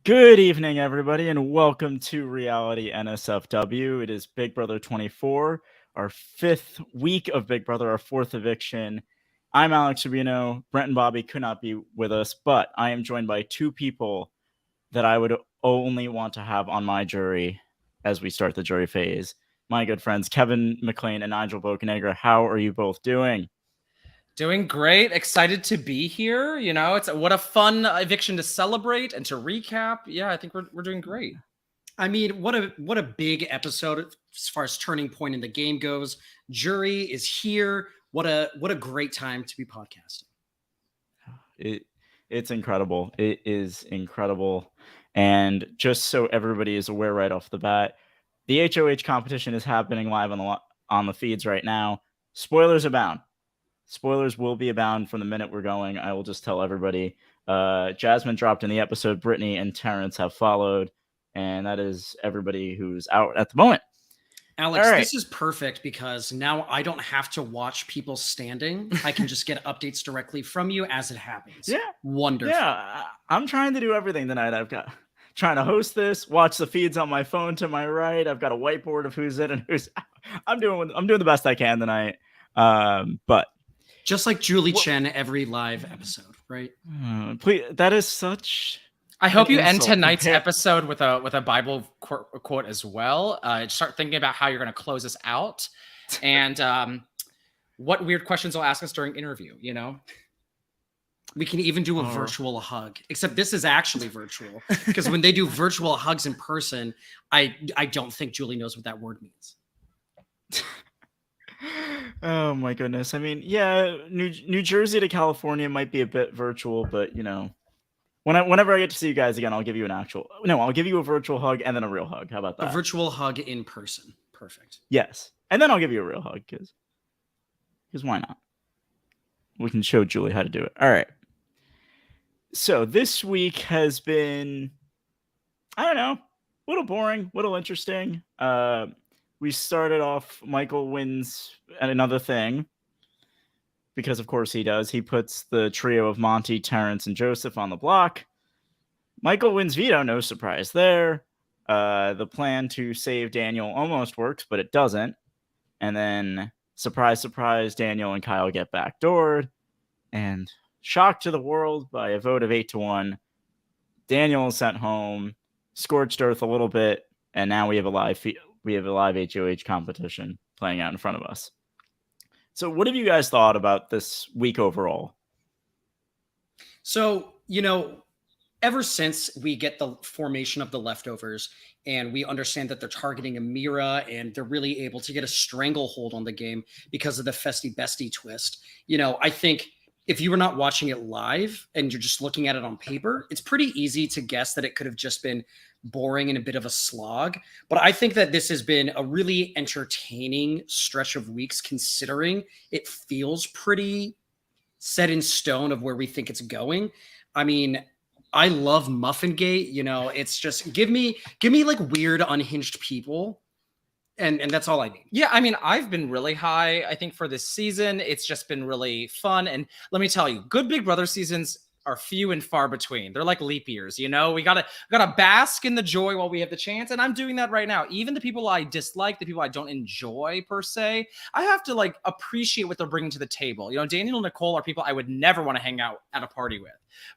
Good evening, everybody, and welcome to Reality NSFW. It is Big Brother 24, our fifth week of Big Brother, our fourth eviction. I'm Alex Rubino. Brent and Bobby could not be with us, but I am joined by two people that I would only want to have on my jury as we start the jury phase. My good friends, Kevin McLain and Nigel Bocanegra. How are you both doing? Doing great. Excited to be here. You know, what a fun eviction to celebrate and to recap. Yeah, I think we're doing great. I mean, what a big episode as far as turning point in the game goes. Jury is here. What a great time to be podcasting. It's incredible. It is incredible. And just so everybody is aware right off the bat, the HOH competition is happening live on the feeds right now. Spoilers abound. Spoilers will be abound from the minute we're going. I will just tell everybody. Jasmine dropped in the episode. Brittany and Terrence have followed. And that is everybody who's out at the moment. Alex, This is perfect because now I don't have to watch people standing. I can just get updates directly from you as it happens. Yeah. Wonderful. Yeah. I'm trying to do everything tonight. I've got trying to host this, watch the feeds on my phone to my right. I've got a whiteboard of who's in and who's out. I'm doing the best I can tonight. But just like Julie Chen every live episode, right? Please, that is such. I hope you end tonight's episode with a Bible quote as well. Start thinking about how you're going to close us out, and what weird questions will ask us during interview. You know, we can even do a virtual hug. Except this is actually virtual because when they do virtual hugs in person, I don't think Julie knows what that word means. Oh my goodness. I mean, yeah, New Jersey to California might be a bit virtual, but you know, whenever I get to see you guys again, I'll give you I'll give you a virtual hug and then a real hug. How about that? A virtual hug in person. Perfect. Yes. And then I'll give you a real hug because why not? We can show Julie how to do it. All right. So this week has been, I don't know, a little boring, a little interesting. We started off, Michael wins at another thing because, of course, he does. He puts the trio of Monty, Terrence, and Joseph on the block. Michael wins veto, no surprise there. The plan to save Daniel almost works, but it doesn't. And then, surprise, surprise, Daniel and Kyle get backdoored. And shocked to the world by a vote of 8-1, Daniel is sent home, scorched earth a little bit, and now we have a live HOH competition playing out in front of us. So what have you guys thought about this week overall? So, you know, ever since we get the formation of the leftovers and we understand that they're targeting Amira and they're really able to get a stranglehold on the game because of the Festy Bestie twist, you know, I think if you were not watching it live and you're just looking at it on paper, it's pretty easy to guess that it could have just been boring and a bit of a slog. But I think that this has been a really entertaining stretch of weeks, considering it feels pretty set in stone of where we think it's going. I mean, I love Muffingate. You know, it's just give me like weird, unhinged people. And that's all I need. Yeah, I mean, I've been really high, I think, for this season. It's just been really fun. And let me tell you, good Big Brother seasons are few and far between. They're like leap years, you know? We gotta bask in the joy while we have the chance. And I'm doing that right now. Even the people I dislike, the people I don't enjoy per se, I have to like appreciate what they're bringing to the table. You know, Daniel and Nicole are people I would never want to hang out at a party with.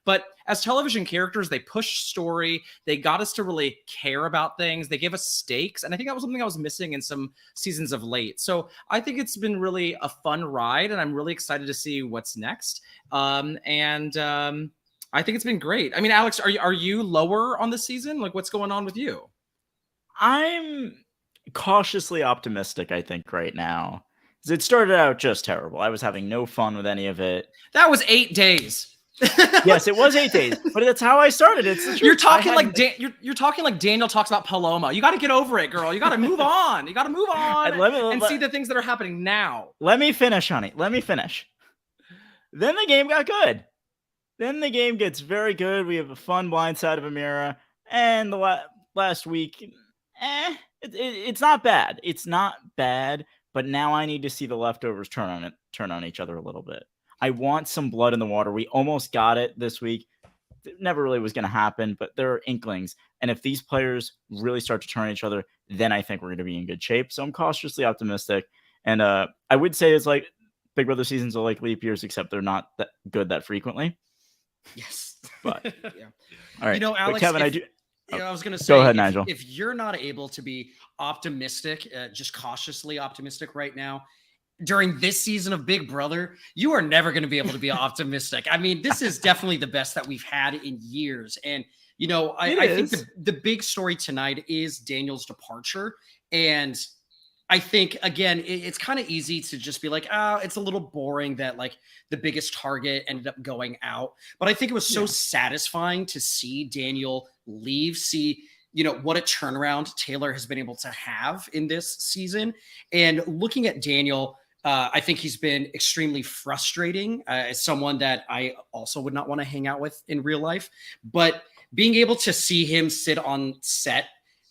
But as television characters, they push story. They got us to really care about things. They give us stakes. And I think that was something I was missing in some seasons of late. So I think it's been really a fun ride, and I'm really excited to see what's next. I think it's been great. I mean, Alex, are you lower on the season? Like, what's going on with you? I'm cautiously optimistic, I think, right now. It started out just terrible. I was having no fun with any of it. That was 8 days. Yes, it was 8 days, but that's how I started. It's the truth. You're talking you're talking like Daniel talks about Paloma. You got to get over it, girl. You got to move on. You got to move on and see the things that are happening now. Let me finish, honey. Let me finish. Then the game got good. Then the game gets very good. We have a fun blind side of Amira, and the last week, It's not bad. It's not bad, but now I need to see the leftovers turn on each other a little bit. I want some blood in the water. We almost got it this week. It never really was going to happen, but there are inklings. And if these players really start to turn on each other, then I think we're going to be in good shape. So I'm cautiously optimistic. And I would say it's like Big Brother seasons are like leap years, except they're not that good that frequently. Yes. But yeah. all right. You know, Alex, Kevin, I was going to say, go ahead, Nigel. If you're not able to be optimistic, just cautiously optimistic right now, during this season of Big Brother, you are never going to be able to be optimistic. I mean, this is definitely the best that we've had in years. And, you know, I think the big story tonight is Daniel's departure. And I think, again, it's kind of easy to just be like, oh, it's a little boring that like the biggest target ended up going out. But I think it was so satisfying to see Daniel leave, see, you know, what a turnaround Taylor has been able to have in this season. And looking at Daniel, I think he's been extremely frustrating as someone that I also would not want to hang out with in real life. But being able to see him sit on set,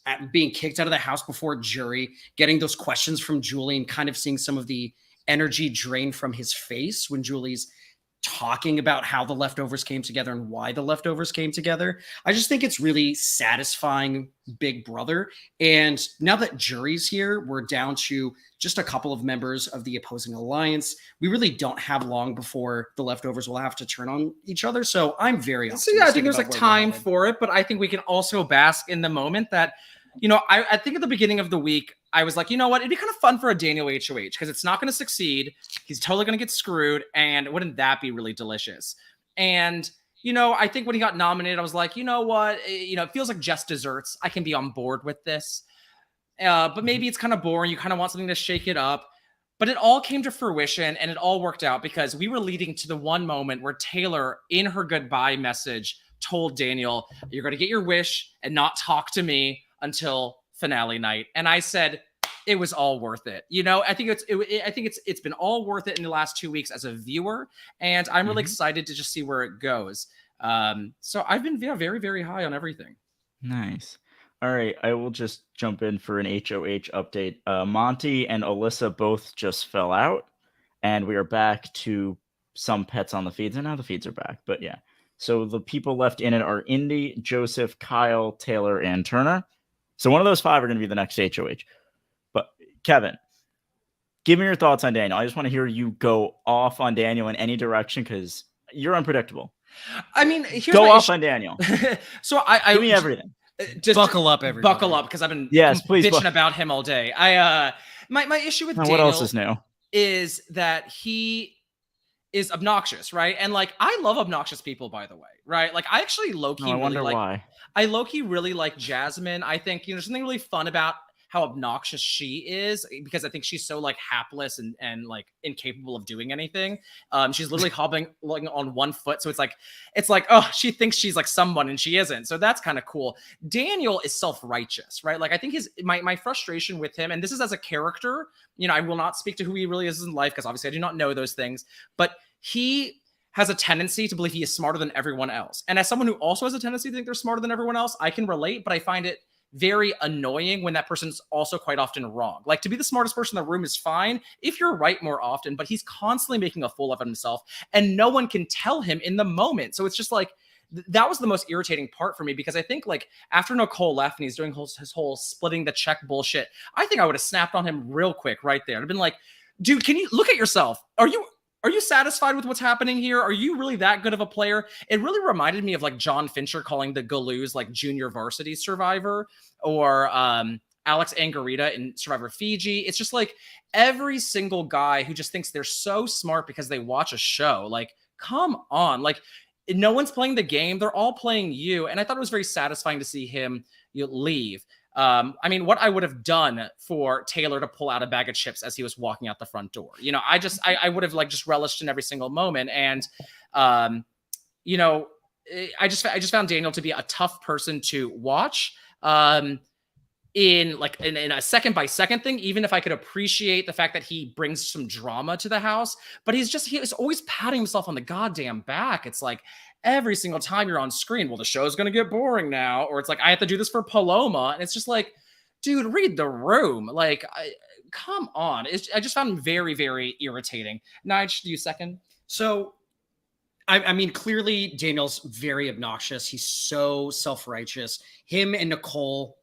at being kicked out of the house before jury, getting those questions from Julie and kind of seeing some of the energy drain from his face when Julie's talking about how the leftovers came together and why the leftovers came together. I just think it's really satisfying Big Brother. And now that jury's here, we're down to just a couple of members of the opposing alliance. We really don't have long before the leftovers will have to turn on each other. So I'm very optimistic. So yeah, I think there's like time for it, but I think we can also bask in the moment that, you know, I think at the beginning of the week, I was like, you know what? It'd be kind of fun for a Daniel HOH because it's not going to succeed. He's totally going to get screwed. And wouldn't that be really delicious? And, you know, I think when he got nominated, I was like, you know what? You know, it feels like just desserts. I can be on board with this. But maybe it's kind of boring. You kind of want something to shake it up. But it all came to fruition and it all worked out because we were leading to the one moment where Taylor, in her goodbye message, told Daniel, you're going to get your wish and not talk to me until finale night. And I said, it was all worth it. You know, I think it's been all worth it in the last 2 weeks as a viewer. And I'm really excited to just see where it goes. So I've been very, very high on everything. Nice. All right. I will just jump in for an HOH update. Monty and Alyssa both just fell out and we are back to some pets on the feeds. And now the feeds are back, but yeah. So the people left in it are Indy, Joseph, Kyle, Taylor, and Turner. So one of those five are going to be the next HOH. But Kevin, give me your thoughts on Daniel. I just want to hear you go off on Daniel in any direction because you're unpredictable. I mean, here's go off on Daniel. So I give me everything. Just buckle up, everybody. Buckle up because I've been please bitching about him all day. My issue with Daniel what else is new is that he is obnoxious, right? And like I love obnoxious people, by the way, right? Like I actually low-key I wonder why. I low-key really like Jasmine. I think, you know, there's something really fun about how obnoxious she is because I think she's so like hapless and like incapable of doing anything. She's literally hobbling on one foot. So it's like, oh, she thinks she's like someone and she isn't. So that's kind of cool. Daniel is self-righteous, right? Like I think my frustration with him, and this is as a character, you know, I will not speak to who he really is in life because obviously I do not know those things, but he has a tendency to believe he is smarter than everyone else. And as someone who also has a tendency to think they're smarter than everyone else, I can relate, but I find it very annoying when that person's also quite often wrong. Like to be the smartest person in the room is fine if you're right more often, but he's constantly making a fool of himself and no one can tell him in the moment. So it's just like, that was the most irritating part for me because I think like after Nicole left and he's doing his whole splitting the check bullshit, I think I would have snapped on him real quick right there. I'd have been like, dude, can you look at yourself? Are you satisfied with what's happening here? Are you really that good of a player? It really reminded me of like John Fincher calling the Galoos like junior varsity survivor or Alex Angarita in Survivor Fiji. It's just like every single guy who just thinks they're so smart because they watch a show. Like, come on. Like no one's playing the game. They're all playing you. And I thought it was very satisfying to see him leave. I mean, what I would have done for Taylor to pull out a bag of chips as he was walking out the front door, you know, I would have like just relished in every single moment. And, you know, I just found Daniel to be a tough person to watch, in a second by second thing, even if I could appreciate the fact that he brings some drama to the house, but he's always patting himself on the goddamn back. It's like, every single time you're on screen, well, the show's going to get boring now. Or it's like, I have to do this for Paloma. And it's just like, dude, read the room. Like, come on. I just found him very, very irritating. Nige, do you second? So, I mean, clearly Daniel's very obnoxious. He's so self-righteous. Him and Nicole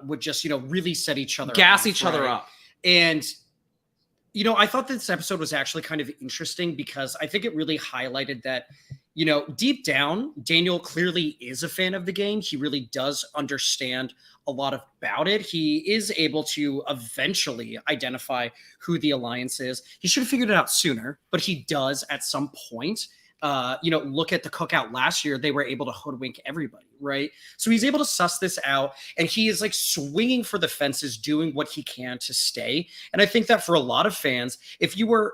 would just, really set each other Gas off, each other right? up. And, I thought this episode was actually kind of interesting because I think it really highlighted that, deep down, Daniel clearly is a fan of the game. He really does understand a lot about it. He is able to eventually identify who the alliance is. He should have figured it out sooner, but he does at some point. Look at the cookout last year. They were able to hoodwink everybody, right? So he's able to suss this out, and he is like swinging for the fences, doing what he can to stay. And I think that for a lot of fans, if you were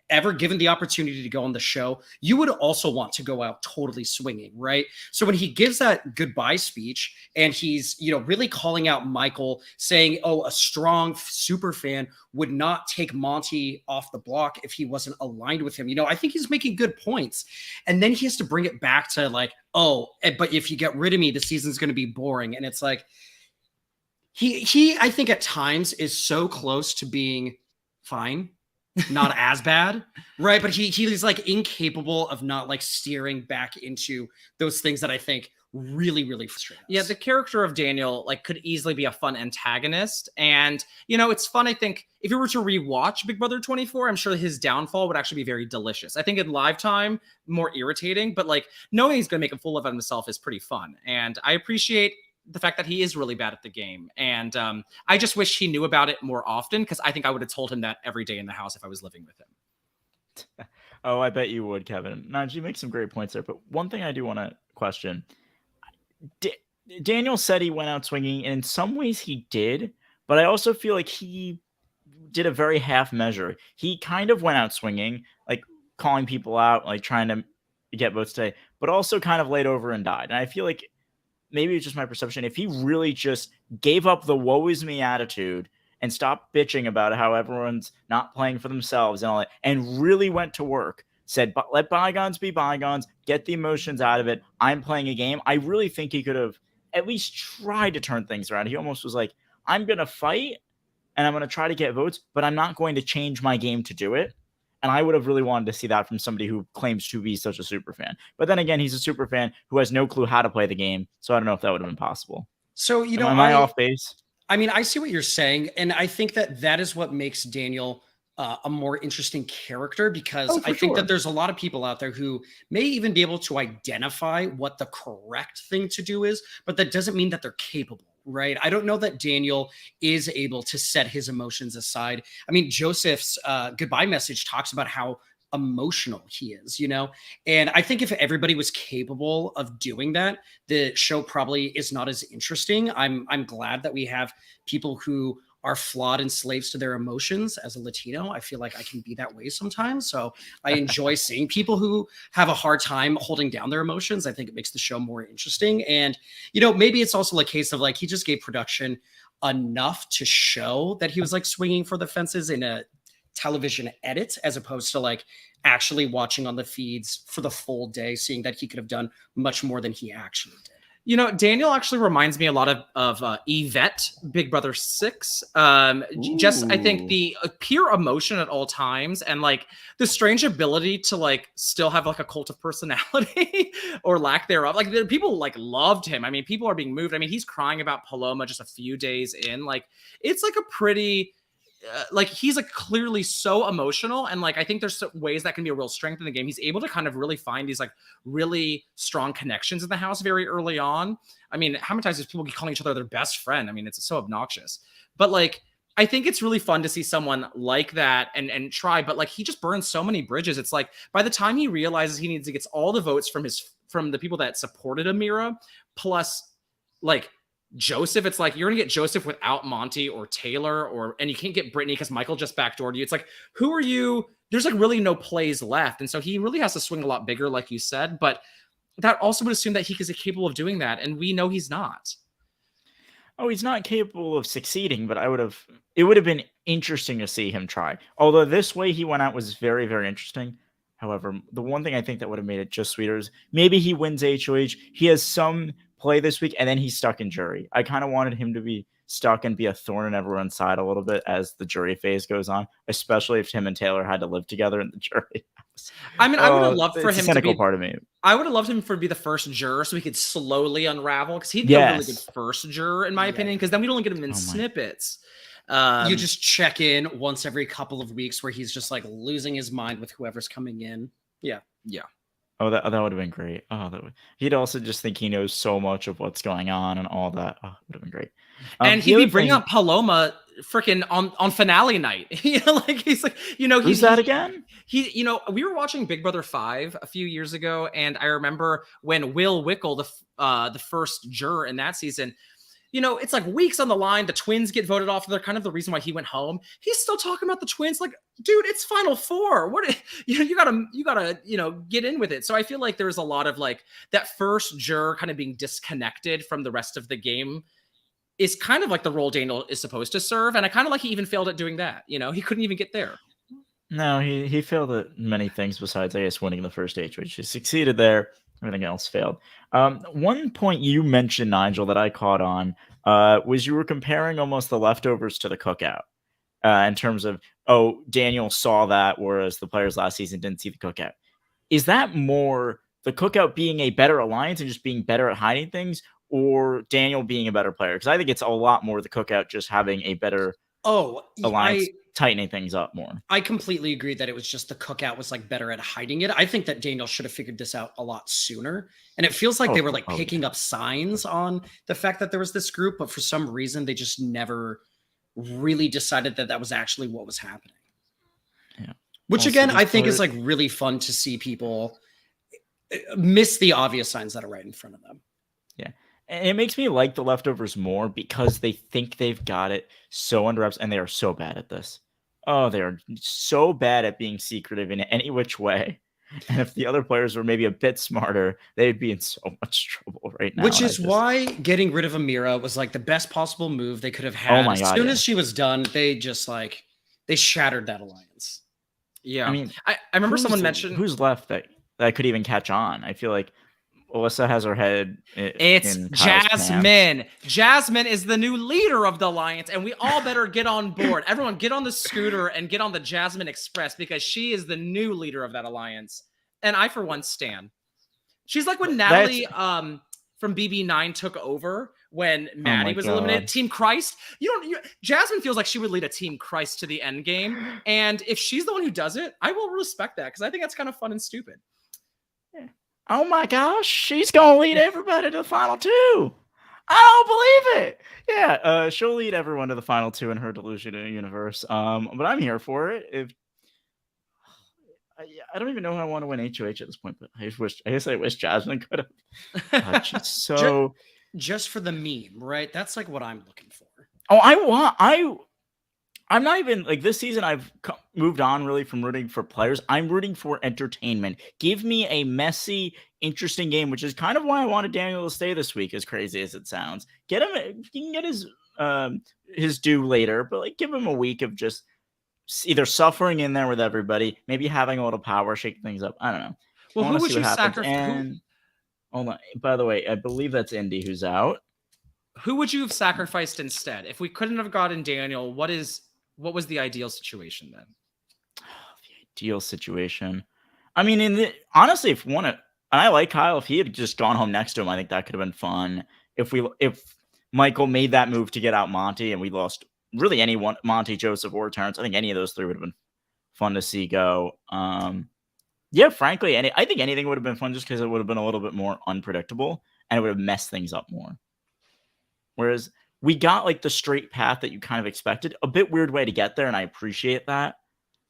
ever given the opportunity to go on the show, you would also want to go out totally swinging, right? So when he gives that goodbye speech and he's, really calling out Michael, saying, oh, a strong super fan would not take Monty off the block if he wasn't aligned with him. I think he's making good points. And then he has to bring it back to like, oh, but if you get rid of me, the season's going to be boring. And it's like, he, I think at times is so close to being fine. Not as bad, right? But he's like incapable of not like steering back into those things that I think really, really frustrate us. Yeah, the character of Daniel like could easily be a fun antagonist. And, it's fun. I think if you were to rewatch Big Brother 24, I'm sure his downfall would actually be very delicious. I think in live time, more irritating, but like knowing he's going to make a fool of himself is pretty fun. And I appreciate the fact that he is really bad at the game. And I just wish he knew about it more often, because I think I would have told him that every day in the house if I was living with him. Oh, I bet you would, Kevin. Nige, you make some great points there. But one thing I do want to question. Daniel said he went out swinging, and in some ways he did. But I also feel like he did a very half measure. He kind of went out swinging, like calling people out, like trying to get votes today, but also kind of laid over and died. And I feel like maybe it's just my perception. If he really just gave up the woe is me attitude and stopped bitching about how everyone's not playing for themselves and all that, and really went to work, said, but let bygones be bygones, get the emotions out of it. I'm playing a game. I really think he could have at least tried to turn things around. He almost was like, I'm going to fight and I'm going to try to get votes, but I'm not going to change my game to do it. And I would have really wanted to see that from somebody who claims to be such a super fan. But then again, he's a super fan who has no clue how to play the game. So I don't know if that would have been possible. So, am I off base? I mean, I see what you're saying. And I think that is what makes Daniel a more interesting character, because I think that there's a lot of people out there who may even be able to identify what the correct thing to do is, but that doesn't mean that they're capable. Right. I don't know that Daniel is able to set his emotions aside. I mean, Joseph's goodbye message talks about how emotional he is, and I think if everybody was capable of doing that, the show probably is not as interesting. I'm glad that we have people who are flawed and slaves to their emotions. As a Latino, I feel like I can be that way sometimes. So I enjoy seeing people who have a hard time holding down their emotions. I think it makes the show more interesting. And, maybe it's also a case of like, he just gave production enough to show that he was like swinging for the fences in a television edit, as opposed to like actually watching on the feeds for the full day, seeing that he could have done much more than he actually did. Daniel actually reminds me a lot of Yvette, Big Brother 6. Just, I think the pure emotion at all times, and like the strange ability to like still have like a cult of personality or lack thereof. Like people like loved him. I mean, people are being moved. I mean, he's crying about Paloma just a few days in. Like, it's like a pretty... like he's like clearly so emotional, and like I think there's ways that can be a real strength in the game. He's able to kind of really find these like really strong connections in the house very early on. I mean, how many times does people keep calling each other their best friend? I mean, it's so obnoxious. But like I think it's really fun to see someone like that and try, but like he just burns so many bridges. It's like by the time he realizes he needs to get all the votes from the people that supported Amira, plus like Joseph, it's like you're gonna get Joseph without Monty or Taylor, and you can't get Brittany because Michael just backdoored you. It's like, who are you? There's like really no plays left, and so he really has to swing a lot bigger, like you said. But that also would assume that he is capable of doing that, and we know he's not. Oh, he's not capable of succeeding, but it would have been interesting to see him try. Although this way he went out was very, very interesting. However, the one thing I think that would have made it just sweeter is maybe he wins HOH. He has some play this week, and then he's stuck in jury. I kind of wanted him to be stuck and be a thorn in everyone's side a little bit as the jury phase goes on, especially if Tim and Taylor had to live together in the jury house. I mean, I would have loved for It's a him to cynical be. part of me. I would have loved him for be the first juror so we could slowly unravel, because he'd be a really good Yes. first juror, in my opinion, because then we'd only get him in Oh my. snippets. You just check in once every couple of weeks where he's just like losing his mind with whoever's coming in. Yeah. Oh, that would have been great. He'd also just think he knows so much of what's going on and all that. Oh, would have been great. And The he'd be other bringing thing- up Paloma freaking on finale night. Like he's like, Who's that again? We were watching Big Brother 5 a few years ago, and I remember when Will Wickle, the first juror in that season, it's like weeks on the line. The twins get voted off. They're kind of the reason why he went home. He's still talking about the twins. Like, dude, it's Final Four. What you gotta get in with it. So I feel like there was a lot of like that first juror kind of being disconnected from the rest of the game is kind of like the role Daniel is supposed to serve. And I kind of like he even failed at doing that. He couldn't even get there. No, he failed at many things besides, I guess, winning the first stage, which he succeeded there. Everything else failed. One point you mentioned, Nigel, that I caught on was you were comparing almost the leftovers to the cookout in terms of, Daniel saw that, whereas the players last season didn't see the cookout. Is that more the cookout being a better alliance and just being better at hiding things, or Daniel being a better player? Because I think it's a lot more the cookout just having a better alliance, tightening things up more. I completely agree that it was just the cookout was like better at hiding it. I think that Daniel should have figured this out a lot sooner. And it feels like they were like picking up signs on the fact that there was this group, but for some reason they just never really decided that that was actually what was happening. Yeah. Which Also, again, this I think is part- like really fun to see people miss the obvious signs that are right in front of them. Yeah. And it makes me like the leftovers more because they think they've got it so under wraps, and they are so bad at this. Oh, they are so bad at being secretive in any which way. And if the other players were maybe a bit smarter, they'd be in so much trouble right now. Which And is why getting rid of Amira was like the best possible move they could have had. Oh my God, as soon yeah. as she was done, they just like they shattered that alliance. Yeah. I mean, I remember someone mentioned who's left that could even catch on. I feel like Alyssa has her head. it's in Kyle's Jasmine. pants. Jasmine is the new leader of the alliance, and we all better get on board. Everyone get on the scooter and get on the Jasmine Express, because she is the new leader of that alliance. And I, for one, stan. She's like when Natalie from BB9 took over when Maddie was eliminated. Team Christ. Jasmine feels like she would lead a Team Christ to the end game. And if she's the one who does it, I will respect that, because I think that's kind of fun and stupid. Oh my gosh, she's gonna lead everybody to the final two. I don't believe it. Yeah, she'll lead everyone to the final two in her delusional universe. But I'm here for it. I don't even know how I want to win HOH at this point, but I guess I wish Jasmine could have. She's so just for the meme, right? That's like what I'm looking for. I'm not even like this season. I've moved on really from rooting for players. I'm rooting for entertainment. Give me a messy, interesting game, which is kind of why I wanted Daniel to stay this week, as crazy as it sounds. Get him, he can get his due later, but like give him a week of just either suffering in there with everybody, maybe having a little power, shake things up. I don't know. Well, who would you sacrifice? Hold on. By the way, I believe that's Indy who's out. Who would you have sacrificed instead? If we couldn't have gotten Daniel, what was the ideal situation then? The ideal situation. I mean, honestly, if I like Kyle, if he had just gone home next to him, I think that could have been fun. If Michael made that move to get out Monty and we lost really anyone, Monty, Joseph, or Terrence, I think any of those three would have been fun to see go. Yeah, frankly, I think anything would have been fun just because it would have been a little bit more unpredictable and it would have messed things up more. Whereas we got like the straight path that you kind of expected. A bit weird way to get there, and I appreciate that.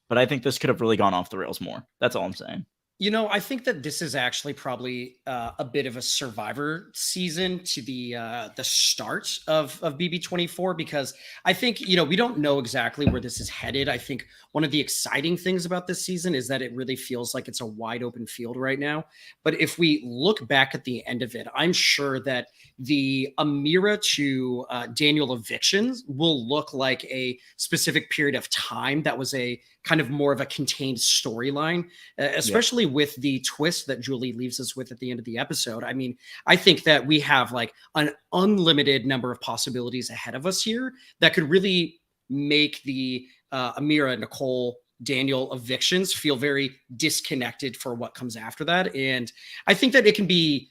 But I think this could have really gone off the rails more. That's all I'm saying. I think that this is actually probably a bit of a survivor season to the start of BB24, because I think, we don't know exactly where this is headed. I think one of the exciting things about this season is that it really feels like it's a wide open field right now. But if we look back at the end of it, I'm sure that the Amira to Daniel evictions will look like a specific period of time that was a kind of more of a contained storyline, especially with the twist that Julie leaves us with at the end of the episode, I mean, I think that we have like an unlimited number of possibilities ahead of us here that could really make the Amira, Nicole, Daniel evictions feel very disconnected for what comes after that. And I think that it can be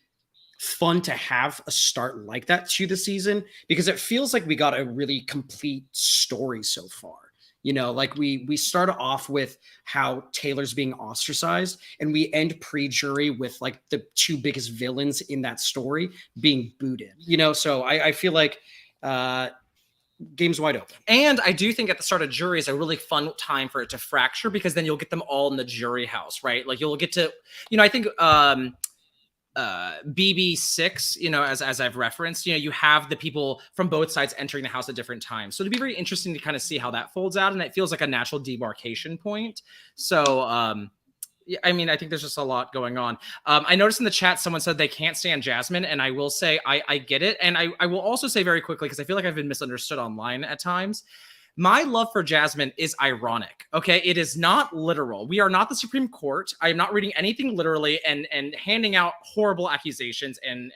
fun to have a start like that to the season because it feels like we got a really complete story so far. You know, like we start off with how Taylor's being ostracized and we end pre-jury with like the two biggest villains in that story being booted, you know? So I feel like game's wide open. And I do think at the start of jury is a really fun time for it to fracture because then you'll get them all in the jury house, right? Like you'll get to, you know, I think BB6, you know, as I've referenced, you know, you have the people from both sides entering the house at different times. So it'd be very interesting to kind of see how that folds out. And it feels like a natural demarcation point. So, I mean, I think there's just a lot going on. I noticed in the chat, someone said they can't stand Jasmine. And I will say, I get it. And I will also say very quickly, because I feel like I've been misunderstood online at times. My love for Jasmine is ironic. Okay. It is not literal. We are not the Supreme Court. I am not reading anything literally and handing out horrible accusations and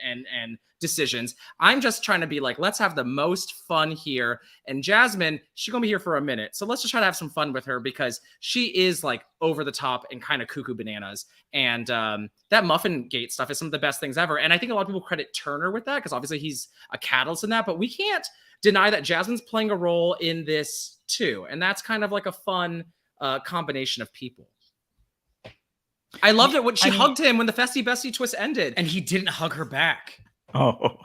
decisions. I'm just trying to be like, let's have the most fun here. And Jasmine, she's going to be here for a minute. So let's just try to have some fun with her because she is like over the top and kind of cuckoo bananas. And that Muffin Gate stuff is some of the best things ever. And I think a lot of people credit Turner with that because obviously he's a catalyst in that, but we can't deny that Jasmine's playing a role in this too. And that's kind of like a fun combination of people. I loved it when she hugged him when the Festy Bestie twist ended. And he didn't hug her back. Oh,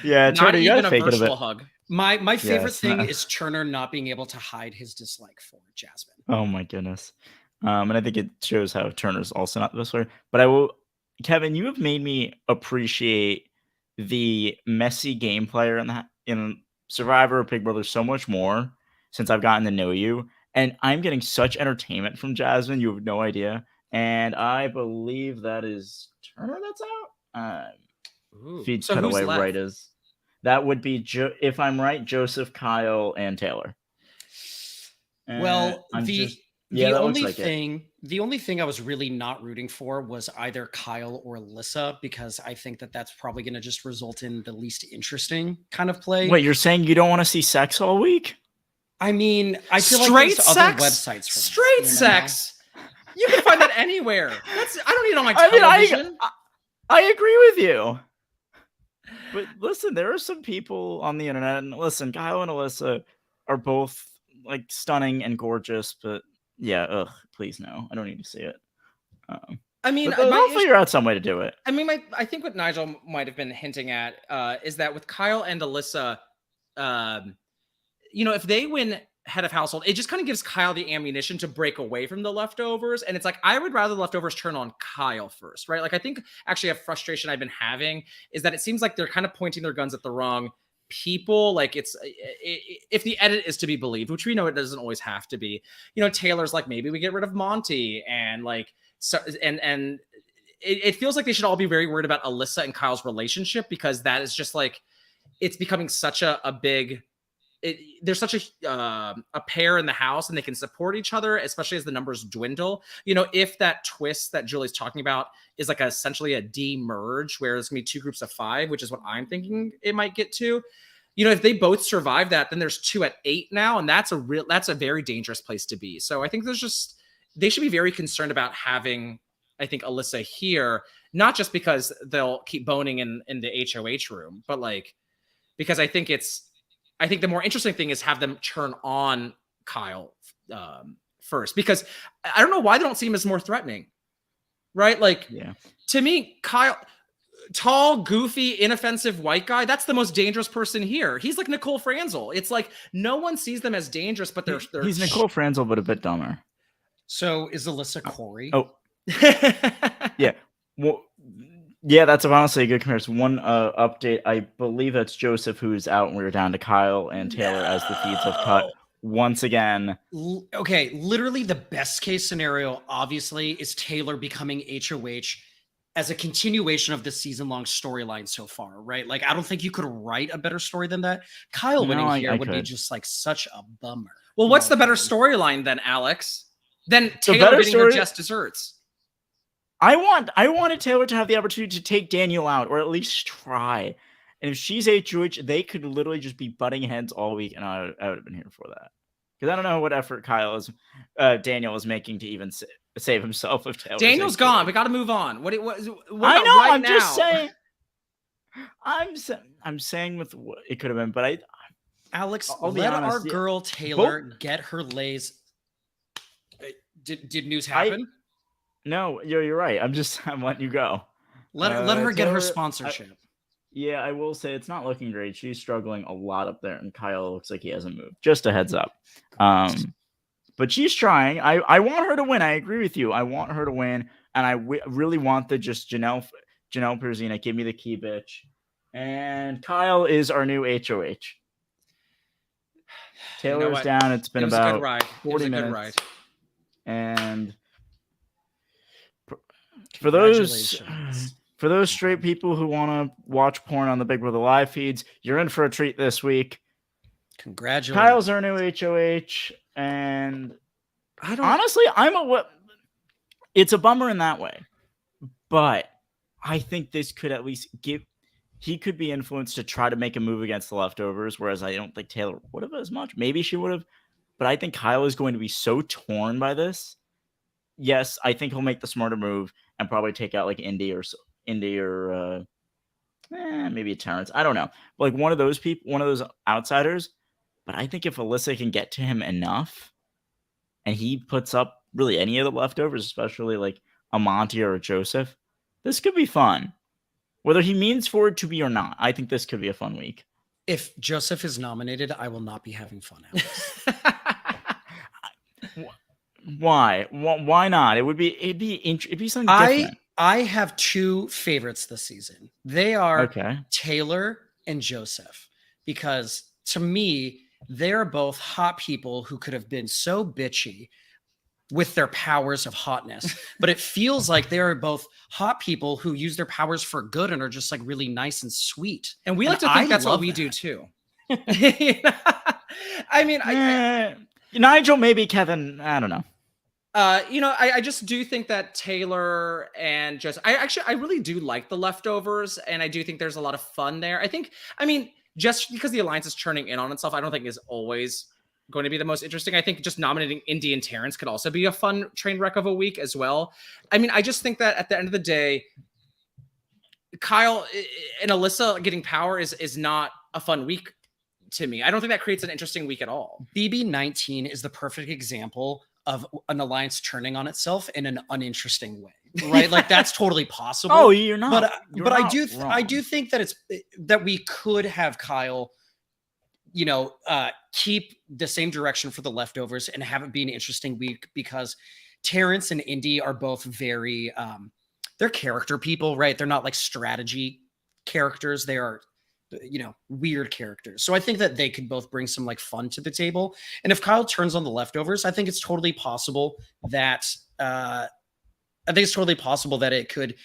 yeah. Not Turner, even a virtual hug. My favorite thing is Turner not being able to hide his dislike for Jasmine. Oh my goodness. And I think it shows how Turner's also not this way. But Kevin, you have made me appreciate the messy game player in Survivor, Big Brother so much more since I've gotten to know you. And I'm getting such entertainment from Jasmine. You have no idea. And I believe that is Turner that's out. Feeds so cut away left? right as that would be, if I'm right, Joseph, Kyle, and Taylor. Well, the only thing I was really not rooting for was either Kyle or Alyssa because I think that that's probably going to just result in the least interesting kind of play. Wait, you're saying you don't want to see sex all week? I mean, I feel straight like there's sex? other websites for straight that, sex. You can find that anywhere. I don't need it on my television. I agree with you. But listen, there are some people on the internet, and listen, Kyle and Alyssa are both like stunning and gorgeous, but yeah, please no, I don't need to see it. I mean, they'll figure out some way to do it. I mean, I think what Nigel might have been hinting at is that with Kyle and Alyssa, you know, if they win head of household, it just kind of gives Kyle the ammunition to break away from the leftovers. And it's like, I would rather the leftovers turn on Kyle first, right? Like, I think actually a frustration I've been having is that it seems like they're kind of pointing their guns at the wrong people. Like if the edit is to be believed, which we know it doesn't always have to be, you know, Taylor's like, maybe we get rid of Monty and like, so, and it feels like they should all be very worried about Alyssa and Kyle's relationship because that is just like, it's becoming such a big, there's such a pair in the house and they can support each other, especially as the numbers dwindle. You know, if that twist that Julie's talking about is like essentially a de-merge where there's gonna be 2 groups of 5, which is what I'm thinking it might get to. You know, if they both survive that, then there's 2 at 8 now. And that's a very dangerous place to be. So I think they should be very concerned about having, I think, Alyssa here, not just because they'll keep boning in the HOH room, but like, because I think the more interesting thing is have them turn on Kyle first, because I don't know why they don't see him as more threatening, right? Like, yeah. To me, Kyle, tall, goofy, inoffensive white guy, that's the most dangerous person here. He's like Nicole Franzel. It's like no one sees them as dangerous, but he's Nicole Franzel, but a bit dumber. So is Alyssa Corey? Oh, yeah. Well, yeah, that's honestly a good comparison. One update, I believe that's Joseph who's out, and we were down to Kyle and Taylor as the feeds have cut once again. Okay, literally the best case scenario, obviously, is Taylor becoming HOH as a continuation of the season-long storyline so far, right? Like, I don't think you could write a better story than that. Kyle winning here would be just like such a bummer. Well, what's the better storyline then, Alex? Then Taylor getting her just desserts. I wanted Taylor to have the opportunity to take Daniel out, or at least try. And if she's HOH, they could literally just be butting heads all week, and I would have been here for that. Because I don't know what effort Daniel is making to even save himself if Taylor's Daniel's HOH. gone. We got to move on. What I about know. right I'm now? just saying. I'm saying with what it could have been, but Alex, I'll be let honest, our girl Taylor get her lays. Did news happen? No, you're right. I'm letting you go. Let her get her Taylor, sponsorship. Yeah, I will say it's not looking great. She's struggling a lot up there, and Kyle looks like he hasn't moved. Just a heads up. But she's trying. I want her to win. I agree with you. I want her to win, and I really want the just Janelle Perzina. Give me the key, bitch. And Kyle is our new HOH. Taylor's down. It's been about 40 minutes. And for those straight people who want to watch porn on the Big Brother live feeds, you're in for a treat this week. Congratulations. Kyle's our new HOH, and honestly, it's a bummer in that way, but I think this could at least he could be influenced to try to make a move against the leftovers, whereas I don't think Taylor would have as much. Maybe she would have, but I think Kyle is going to be so torn by this. Yes, I think he'll make the smarter move and probably take out like Indy or maybe Terrence. I don't know. Like one of those people, one of those outsiders. But I think if Alyssa can get to him enough and he puts up really any of the leftovers, especially like a Monty or a Joseph, this could be fun. Whether he means for it to be or not, I think this could be a fun week. If Joseph is nominated, I will not be having fun, Alex. Why? Why not? It'd be something different. I have two favorites this season. They are okay. Taylor and Joseph, because to me, they're both hot people who could have been so bitchy with their powers of hotness, but it feels like they are both hot people who use their powers for good and are just like really nice and sweet. And we like to think that's what we do too. I mean, Nigel, maybe Kevin, I don't know. I just do think that Taylor and I really do like the leftovers, and I do think there's a lot of fun there. Just because the alliance is churning in on itself, I don't think is always going to be the most interesting. I think just nominating Indy and Terrence could also be a fun train wreck of a week as well. I mean, I just think that at the end of the day, Kyle and Alyssa getting power is not a fun week to me. I don't think that creates an interesting week at all. BB19 is the perfect example of an alliance turning on itself in an uninteresting way, right? Like that's totally possible. Oh, you're not. But I do think that that we could have Kyle, keep the same direction for the leftovers and have it be an interesting week, because Terrence and Indy are both very, they're character people, right? They're not like strategy characters. They are, weird characters. So I think that they could both bring some like fun to the table. And if Kyle turns on the leftovers, I think it's totally possible that it could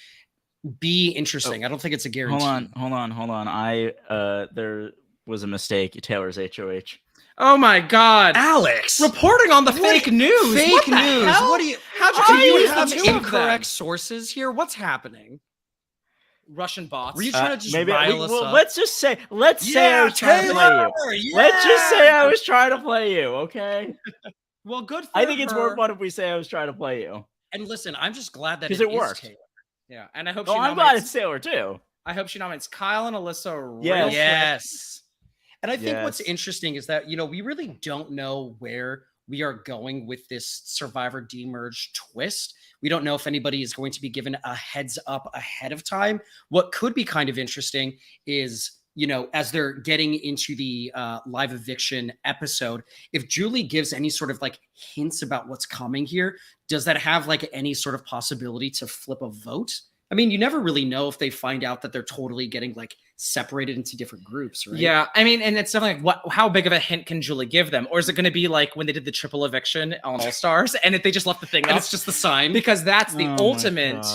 be interesting. I don't think it's a guarantee. Hold on. There was a mistake. Taylor's HOH. Oh my God, Alex! Reporting on the fake news. Fake news. What do you? How'd you have incorrect sources here? What's happening? Russian bots. Were you trying to just maybe rile us up? Let's say I was trying to play you. Let's just say I was trying to play you, okay? Well, good for I think it's her. more fun if we say I was trying to play you. And listen, I'm just glad that it is worked. Taylor. Yeah, and I hope I'm glad it's Taylor too. I hope she nominates Kyle and Alyssa. Yes. And I think what's Yes. interesting is that, we really don't know where we are going with this Survivor demerge twist. We don't know if anybody is going to be given a heads up ahead of time. What could be kind of interesting is, as they're getting into the live eviction episode, if Julie gives any sort of like hints about what's coming here, does that have like any sort of possibility to flip a vote? I mean, you never really know if they find out that they're totally getting like separated into different groups, right? Yeah, I mean, and it's definitely like, how big of a hint can Julie give them? Or is it going to be like when they did the triple eviction on All Stars and if they just left the thing And up? it's just the sign. Because that's the ultimate.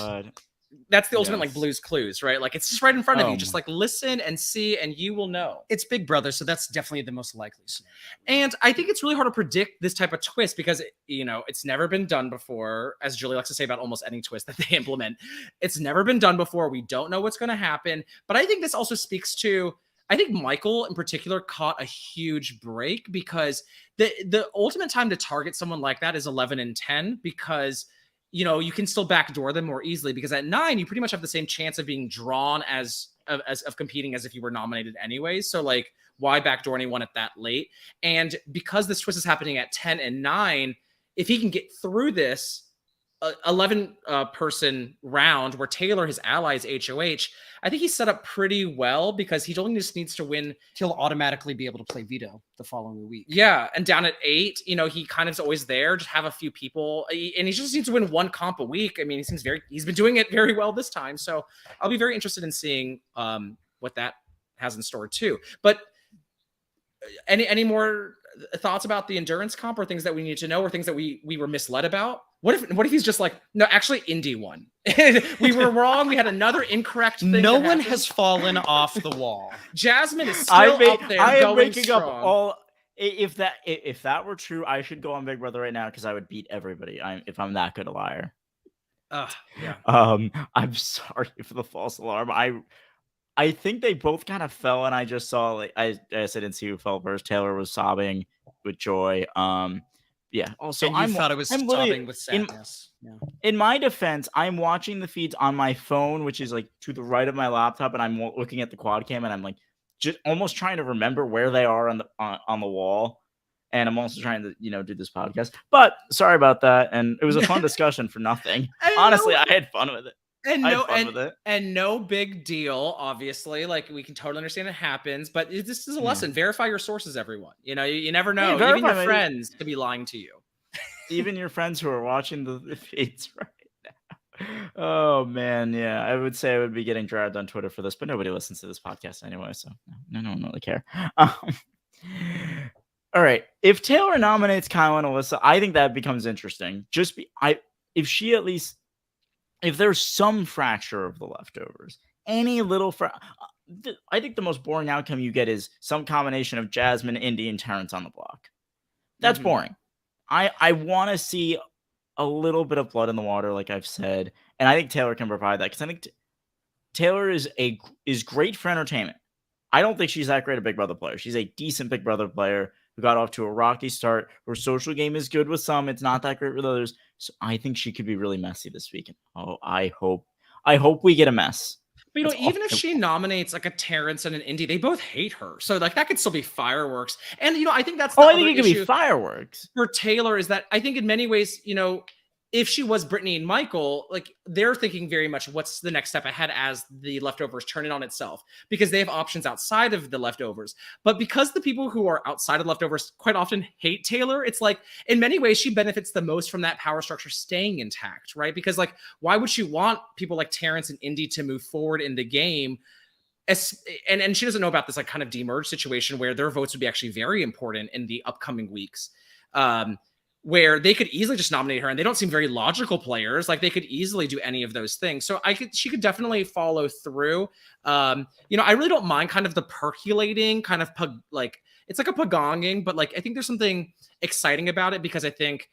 that's the ultimate like Yes. Blue's Clues, right? Like it's just right in front of you. Oh Just my- like listen and see, and you will know. It's Big Brother, so that's definitely the most likely scenario. And I think it's really hard to predict this type of twist because, you know, it's never been done before, as Julie likes to say about almost any twist that they implement. It's never been done before. We don't know what's going to happen. But I think this also speaks to, I think Michael in particular caught a huge break because the ultimate time to target someone like that is 11 and 10 because, you know, you can still backdoor them more easily because at 9, you pretty much have the same chance of being drawn as of competing as if you were nominated anyways. So like, why backdoor anyone at that late? And because this twist is happening at 10 and 9, if he can get through this 11 person round where Taylor, his ally, is HOH, I think he's set up pretty well because he only just needs to win. He'll automatically be able to play veto the following week. Yeah, and down at 8, you know, he kind of is always there, just have a few people, and he just needs to win 1 comp a week. I mean, he's been doing it very well this time, so I'll be very interested in seeing what that has in store too. But any more thoughts about the endurance comp or things that we need to know or things that we were misled about? What if he's just like, no, actually Indy won. We were wrong. We had another incorrect thing. No one has fallen off the wall. Jasmine is still up there. I am going making strong. up all. If that were true, I should go on Big Brother right now because I would beat everybody. If I'm that good a liar. Yeah. I'm sorry for the false alarm. I think they both kind of fell, and I just saw like I didn't see who fell first. Taylor was sobbing with joy. Yeah. Also, And you thought it was sobbing with sadness. In my defense, I'm watching the feeds on my phone, which is like to the right of my laptop, and I'm looking at the quad cam, and I'm like just almost trying to remember where they are on the wall. And I'm also trying to, do this podcast. But sorry about that. And it was a fun discussion for nothing. Honestly, I had fun with it. And no big deal, obviously. Like we can totally understand it happens, but this is a lesson. Verify your sources, everyone. You know, you never know. Yeah, even your friends could be lying to you. Even your friends who are watching the feeds right now. Oh man, yeah. I would say I would be getting dragged on Twitter for this, but nobody listens to this podcast anyway, so no one really care. All right. If Taylor nominates Kyle and Alyssa, I think that becomes interesting. If there's some fracture of the leftovers, any little I think the most boring outcome you get is some combination of Jasmine, Indy, and Terrence on the block. That's boring. I want to see a little bit of blood in the water, like I've said, and I think Taylor can provide that because I think Taylor is great for entertainment. I don't think she's that great a Big Brother player. She's a decent Big Brother player who got off to a rocky start. Her social game is good with some. It's not that great with others. So I think she could be really messy this weekend. Oh, I hope we get a mess. But even if she nominates like a Terrence and an Indy, they both hate her. So like that could still be fireworks. And I think that's I think it could be fireworks for Taylor is that I think in many ways, if she was Brittany and Michael, like they're thinking very much what's the next step ahead as the leftovers turn it on itself because they have options outside of the leftovers. But because the people who are outside of leftovers quite often hate Taylor, it's like in many ways she benefits the most from that power structure staying intact, right? Because like why would she want people like Terrence and Indy to move forward in the game? And she doesn't know about this like kind of demerge situation where their votes would be actually very important in the upcoming weeks. Where they could easily just nominate her and they don't seem very logical players. Like they could easily do any of those things. So she could definitely follow through. I really don't mind kind of the percolating kind of it's like a pagonging, but like, I think there's something exciting about it because I think,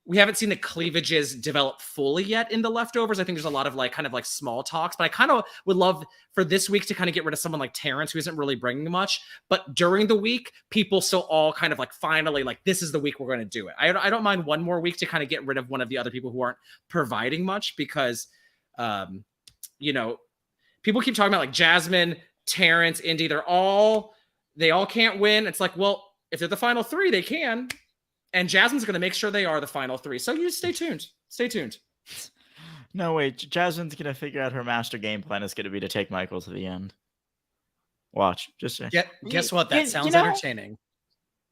we haven't seen the cleavages develop fully yet in the leftovers. I think there's a lot of kind of small talks, but I kind of would love for this week to kind of get rid of someone like Terrence, who isn't really bringing much, but during the week, people still all kind of finally this is the week we're going to do it. I don't mind one more week to kind of get rid of one of the other people who aren't providing much because, people keep talking about Jasmine, Terrence, Indy, they all can't win. It's like, well, if they're the final 3, they can. And Jasmine's going to make sure they are the final 3. So you stay tuned. Stay tuned. No, wait. Jasmine's going to figure out her master game plan is going to be to take Michael to the end. Watch. Just say. Guess what? That sounds entertaining.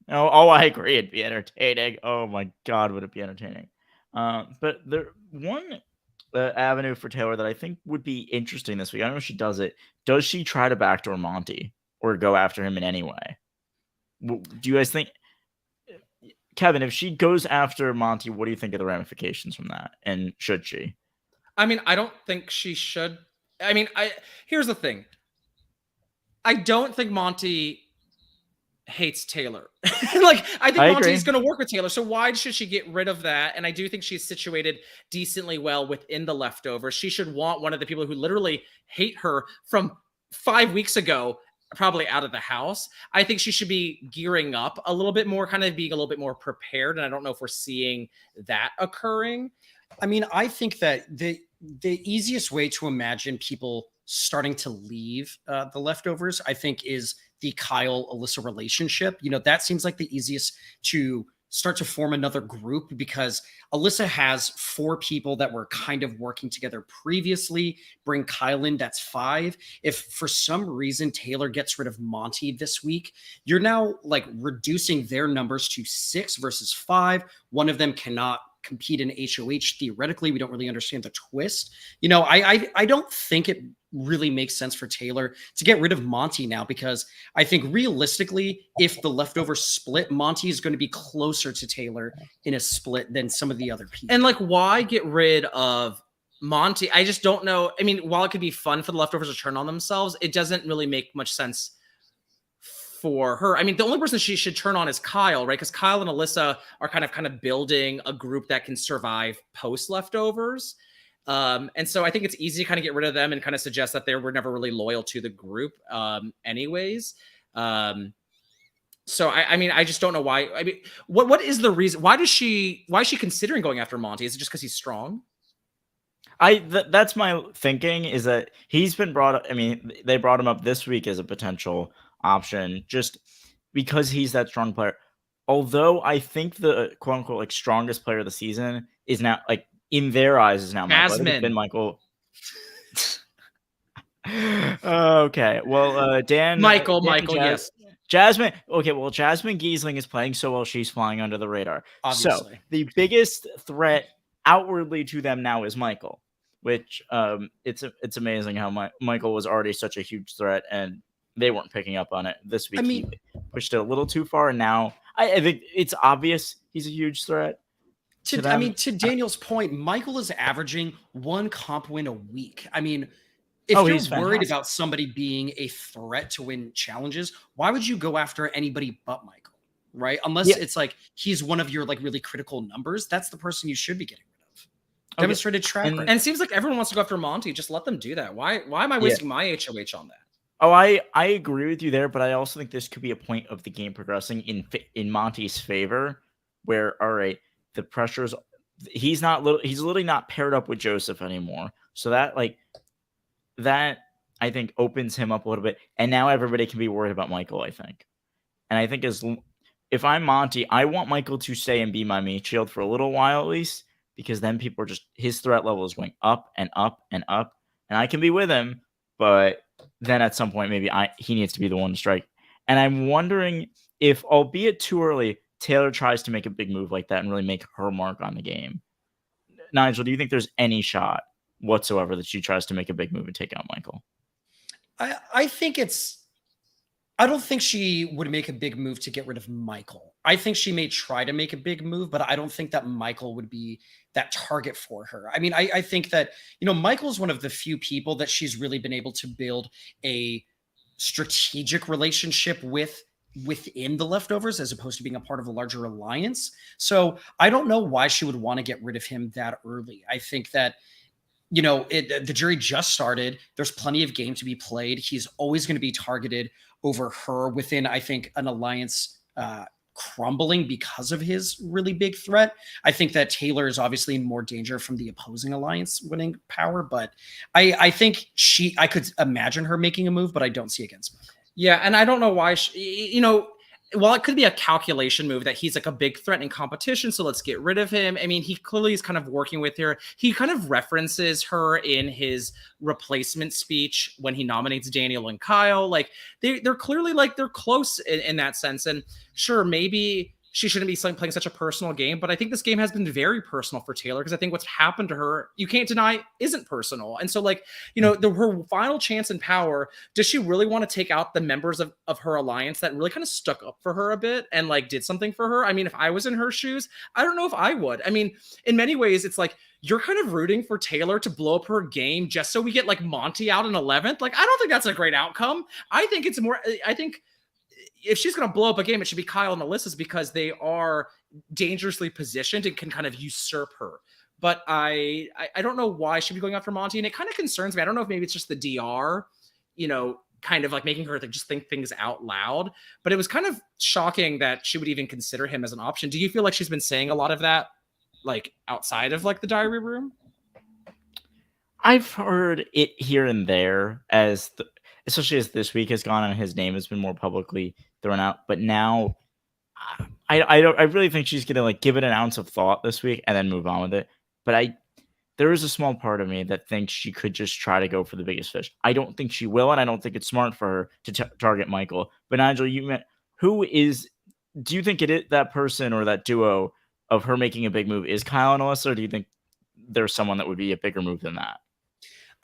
Oh, I agree. It'd be entertaining. Oh, my God, would it be entertaining? But one avenue for Taylor that I think would be interesting this week, I don't know if she does it. Does she try to backdoor Monty or go after him in any way? Do you guys think... Kevin, if she goes after Monty, what do you think of the ramifications from that? And should she? I mean, I don't think she should. I mean, here's the thing. I don't think Monty hates Taylor. Like, I think I Monty's agree. going to work with Taylor. So why should she get rid of that? And I do think she's situated decently well within the leftovers. She should want one of the people who literally hate her from 5 weeks ago probably out of the house. I think she should be gearing up a little bit more, kind of being a little bit more prepared. And I don't know if we're seeing that occurring. I mean, I think that the easiest way to imagine people starting to leave the leftovers, I think, is the Kyle Alyssa relationship. You know, that seems like the easiest to start to form another group, because Alyssa has 4 people that were kind of working together previously. Bring Kyle in, that's 5. If for some reason Taylor gets rid of Monty this week, you're now like reducing their numbers to 6 versus 5. One of them cannot compete in HOH theoretically. We don't really understand the twist. You know, I don't think it really makes sense for Taylor to get rid of Monty now, because I think realistically, if the leftover split, Monty is going to be closer to Taylor in a split than some of the other people. And like, why get rid of Monty? I just don't know. I mean, while it could be fun for the leftovers to turn on themselves, it doesn't really make much sense for her. I mean, the only person she should turn on is Kyle, right? Because Kyle and Alyssa are kind of building a group that can survive post leftovers. And so I think it's easy to kind of get rid of them and kind of suggest that they were never really loyal to the group anyways. So I mean, I just don't know why. I mean, what is the reason? Why is she considering going after Monty? Is it just because he's strong? That's my thinking, is that he's been brought up. I mean, they brought him up this week as a potential option just because he's that strong player. Although I think the quote unquote like strongest player of the season is now, like, in their eyes, is now Jasmine. Michael. It's been Michael. Okay, well, Michael, yes. Jasmine. Okay, well, Jasmine Giesling is playing so well, she's flying under the radar. Obviously. So the biggest threat outwardly to them now is Michael, which it's amazing how Michael was already such a huge threat, and they weren't picking up on it this week. I mean, he pushed it a little too far, and now I think it's obvious he's a huge threat. I mean, to Daniel's point, Michael is averaging 1 comp win a week. I mean, if you're worried about somebody being a threat to win challenges, why would you go after anybody but Michael, right? Unless it's like he's one of your like really critical numbers. That's the person you should be getting rid of. Demonstrated track record. And it seems like everyone wants to go after Monty. Just let them do that. Why am I wasting my HOH on that? Oh, I agree with you there, but I also think this could be a point of the game progressing in Monty's favor, where, all right, the pressures, he's literally not paired up with Joseph anymore. So that I think opens him up a little bit, and now everybody can be worried about Michael, I think. And I think if I'm Monty, I want Michael to stay and be my meat shield for a little while at least, because then people are his threat level is going up and up and up, and I can be with him, but then at some point maybe he needs to be the one to strike. And I'm wondering if, albeit too early, Taylor tries to make a big move like that and really make her mark on the game. Nigel, do you think there's any shot whatsoever that she tries to make a big move and take out Michael? I think I don't think she would make a big move to get rid of Michael. I think she may try to make a big move, but I don't think that Michael would be that target for her. I mean, I think that, you know, Michael's one of the few people that she's really been able to build a strategic relationship within the leftovers, as opposed to being a part of a larger alliance. So I don't know why she would want to get rid of him that early. I think that, you know, the jury just started. There's plenty of game to be played. He's always going to be targeted over her within, I think, an alliance crumbling because of his really big threat. I think that Taylor is obviously in more danger from the opposing alliance winning power, but I think I could imagine her making a move, but I don't see against Michael. Yeah, and I don't know why you know, while it could be a calculation move that he's like a big threat in competition, so let's get rid of him. I mean, he clearly is kind of working with her. He kind of references her in his replacement speech when he nominates Daniel and Kyle. Like they're clearly like they're close in that sense. And sure, maybe she shouldn't be playing such a personal game. But I think this game has been very personal for Taylor, because I think what's happened to her, you can't deny, isn't personal. And so, like, you know, her final chance in power, does she really want to take out the members of her alliance that really kind of stuck up for her a bit and like did something for her? I mean, if I was in her shoes, I don't know if I would. I mean, in many ways, it's like you're kind of rooting for Taylor to blow up her game just so we get like Monty out in 11th. Like, I don't think that's a great outcome. I think if she's going to blow up a game, it should be Kyle and Alyssa's, because they are dangerously positioned and can kind of usurp her. But I don't know why she'd be going after Monty, and it kind of concerns me. I don't know if maybe it's just the DR, you know, kind of like making her just think things out loud. But it was kind of shocking that she would even consider him as an option. Do you feel like she's been saying a lot of that, like outside of like the diary room? I've heard it here and there, especially as this week has gone and his name has been more publicly thrown out. But now I really think she's gonna like give it an ounce of thought this week and then move on with it. But there is a small part of me that thinks she could just try to go for the biggest fish. I don't think she will, and I don't think it's smart for her to target Michael. But Nigel, do you think it is that person or that duo of her making a big move is Kyle and Alyssa, or do you think there's someone that would be a bigger move than that?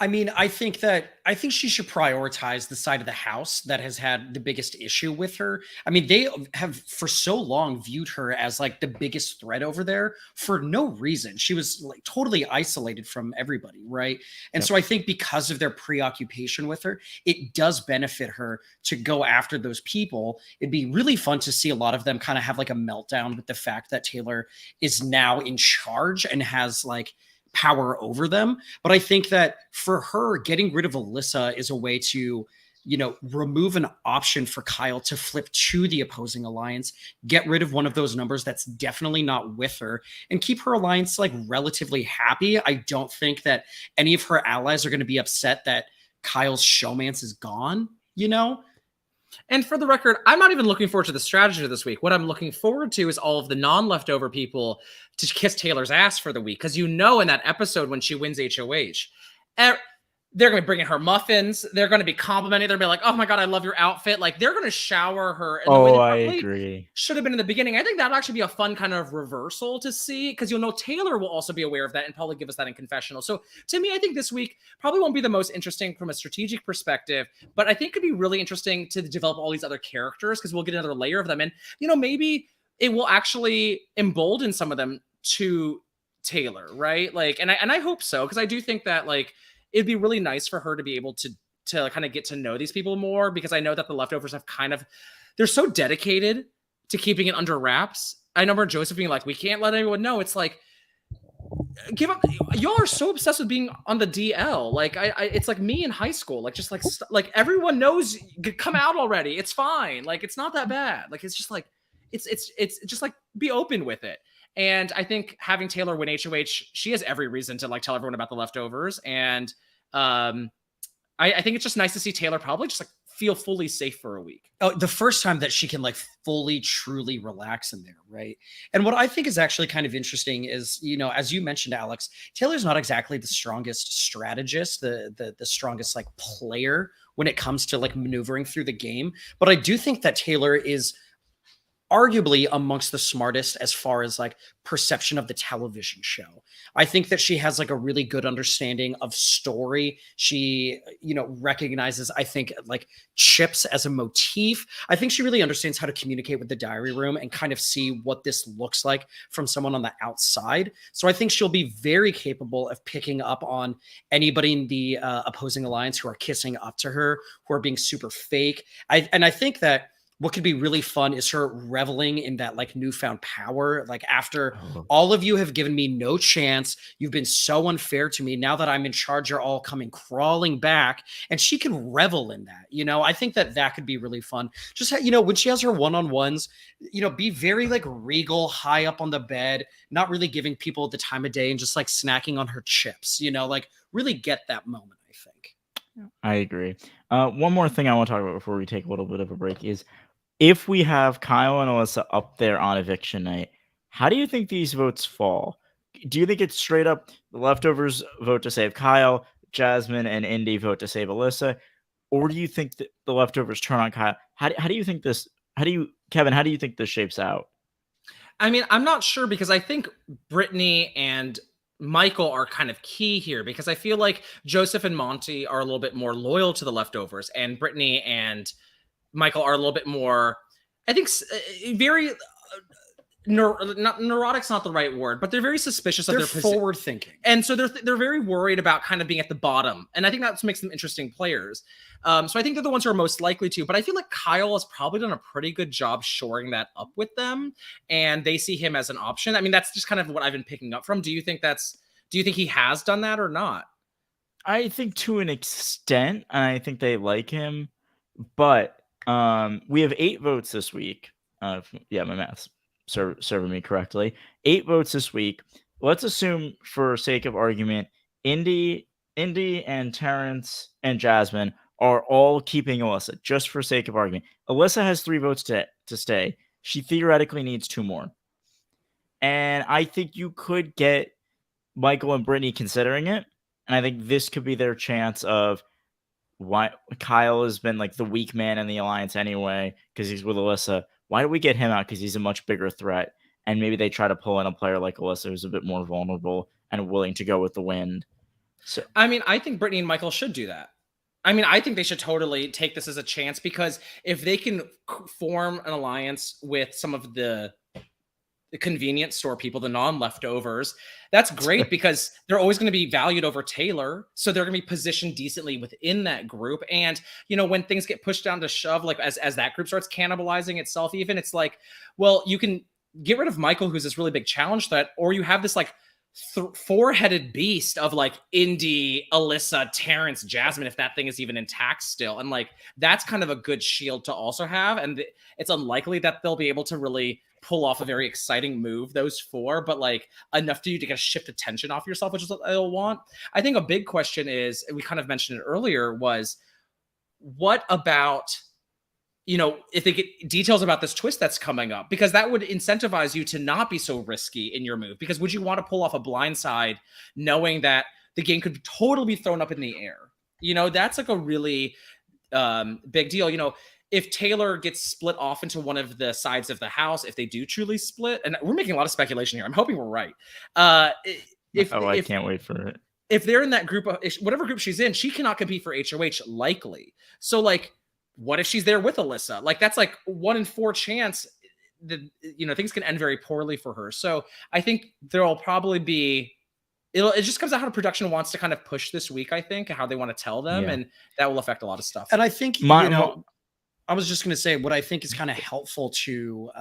I mean, I think she should prioritize the side of the house that has had the biggest issue with her. I mean, they have for so long viewed her as like the biggest threat over there for no reason. She was like totally isolated from everybody, right? And so I think because of their preoccupation with her, it does benefit her to go after those people. It'd be really fun to see a lot of them kind of have like a meltdown with the fact that Taylor is now in charge and has like power over them. But I think that for her, getting rid of Alyssa is a way to, you know, remove an option for Kyle to flip to the opposing alliance, get rid of one of those numbers that's definitely not with her, and keep her alliance like relatively happy. I don't think that any of her allies are going to be upset that Kyle's showmance is gone, you know? And for the record, I'm not even looking forward to the strategy this week. What I'm looking forward to is all of the non-leftover people to kiss Taylor's ass for the week. Because you know, in that episode when she wins HOH, they're going to bring in her muffins. They're going to be complimenting. They're going to be like, "Oh my God, I love your outfit." Like, they're going to shower her. In the way I agree. Should have been in the beginning. I think that'll actually be a fun kind of reversal to see, because you'll know Taylor will also be aware of that and probably give us that in confessional. So to me, I think this week probably won't be the most interesting from a strategic perspective, but I think it could be really interesting to develop all these other characters, because we'll get another layer of them. And, you know, maybe it will actually embolden some of them to Taylor, right? Like, and I hope so, because I do think that, like, it'd be really nice for her to be able to kind of get to know these people more, because I know that the leftovers have they're so dedicated to keeping it under wraps. I remember Joseph being like, "We can't let anyone know." It's like, give up. Y'all are so obsessed with being on the DL. Like, it's like me in high school. Like, just like everyone knows, come out already. It's fine. Like, it's not that bad. Like, it's just like, it's just like, be open with it. And I think having Taylor win HOH, she has every reason to like tell everyone about the leftovers. And I think it's just nice to see Taylor probably just like feel fully safe for a week. Oh, the first time that she can like fully, truly relax in there, right? And what I think is actually kind of interesting is, you know, as you mentioned, Alex, Taylor's not exactly the strongest strategist, the strongest like player when it comes to like maneuvering through the game. But I do think that Taylor is arguably amongst the smartest as far as like perception of the television show. I think that she has like a really good understanding of story. She, you know, recognizes, I think, like chips as a motif. I think she really understands how to communicate with the diary room and kind of see what this looks like from someone on the outside. So I think she'll be very capable of picking up on anybody in the opposing alliance who are kissing up to her, who are being super fake. I think that what could be really fun is her reveling in that like newfound power. Like, after all of you have given me no chance, you've been so unfair to me. Now that I'm in charge, you're all coming crawling back, and she can revel in that. You know, I think that could be really fun. Just, you know, when she has her one-on-ones, you know, be very like regal, high up on the bed, not really giving people the time of day and just like snacking on her chips, you know, like really get that moment, I think. I agree. One more thing I want to talk about before we take a little bit of a break is, if we have Kyle and Alyssa up there on eviction night, how do you think these votes fall? Do you think it's straight up the leftovers vote to save Kyle, Jasmine and Indy vote to save Alyssa? Or do you think that the leftovers turn on Kyle? How do you think this, Kevin, how do you think this shapes out? I mean, I'm not sure because I think Brittany and Michael are kind of key here because I feel like Joseph and Monty are a little bit more loyal to the leftovers, and Brittany and Michael are a little bit more, I think, very not neurotic's not the right word, but they're very suspicious of They're their forward thinking, and so they're very worried about kind of being at the bottom, and I think that's what makes them interesting players. So I think they're the ones who are most likely to, but I feel like Kyle has probably done a pretty good job shoring that up with them, and they see him as an option. I mean, that's just kind of what I've been picking up from. Do you think he has done that or not? I think to an extent, and I think they like him, but we have 8 votes this week. Yeah, my math's serving me correctly. 8 votes this week. Let's assume, for sake of argument, Indy and Terrence and Jasmine are all keeping Alyssa, just for sake of argument. Alyssa has 3 votes to stay. She theoretically needs 2 more. And I think you could get Michael and Brittany considering it. And I think this could be their chance of why Kyle has been like the weak man in the alliance anyway, because he's with Alyssa. Why do we get him out? Because he's a much bigger threat. And maybe they try to pull in a player like Alyssa who's a bit more vulnerable and willing to go with the wind. So I mean, I think Brittany and Michael should do that. I mean, I think they should totally take this as a chance because if they can form an alliance with some of the convenience store people, the non-leftovers, that's great because they're always going to be valued over Taylor. So they're going to be positioned decently within that group. And, you know, when things get pushed down to shove, like as that group starts cannibalizing itself, even it's like, well, you can get rid of Michael, who's this really big challenge threat, or you have this like 4-headed beast of like Indy, Alyssa, Terrence, Jasmine, if that thing is even intact still. And like, that's kind of a good shield to also have. And it's unlikely that they'll be able to really pull off a very exciting move, those 4, but like enough to you to get a shift attention off yourself, which is what they'll want. I think a big question is, we kind of mentioned it earlier, was what about, you know, if they get details about this twist that's coming up, because that would incentivize you to not be so risky in your move. Because would you want to pull off a blindside knowing that the game could totally be thrown up in the air? You know, that's like a really big deal. You know, if Taylor gets split off into one of the sides of the house, if they do truly split, and we're making a lot of speculation here, I'm hoping we're right. I can't wait for it. If they're in that group, whatever group she's in, she cannot compete for HOH likely. So like, what if she's there with Alyssa? Like that's like 1 in 4 chance that, you know, things can end very poorly for her. So I think there'll probably be, it just comes out how production wants to kind of push this week, I think, how they want to tell them. Yeah. And that will affect a lot of stuff. And I think, I was just going to say what I think is kind of helpful to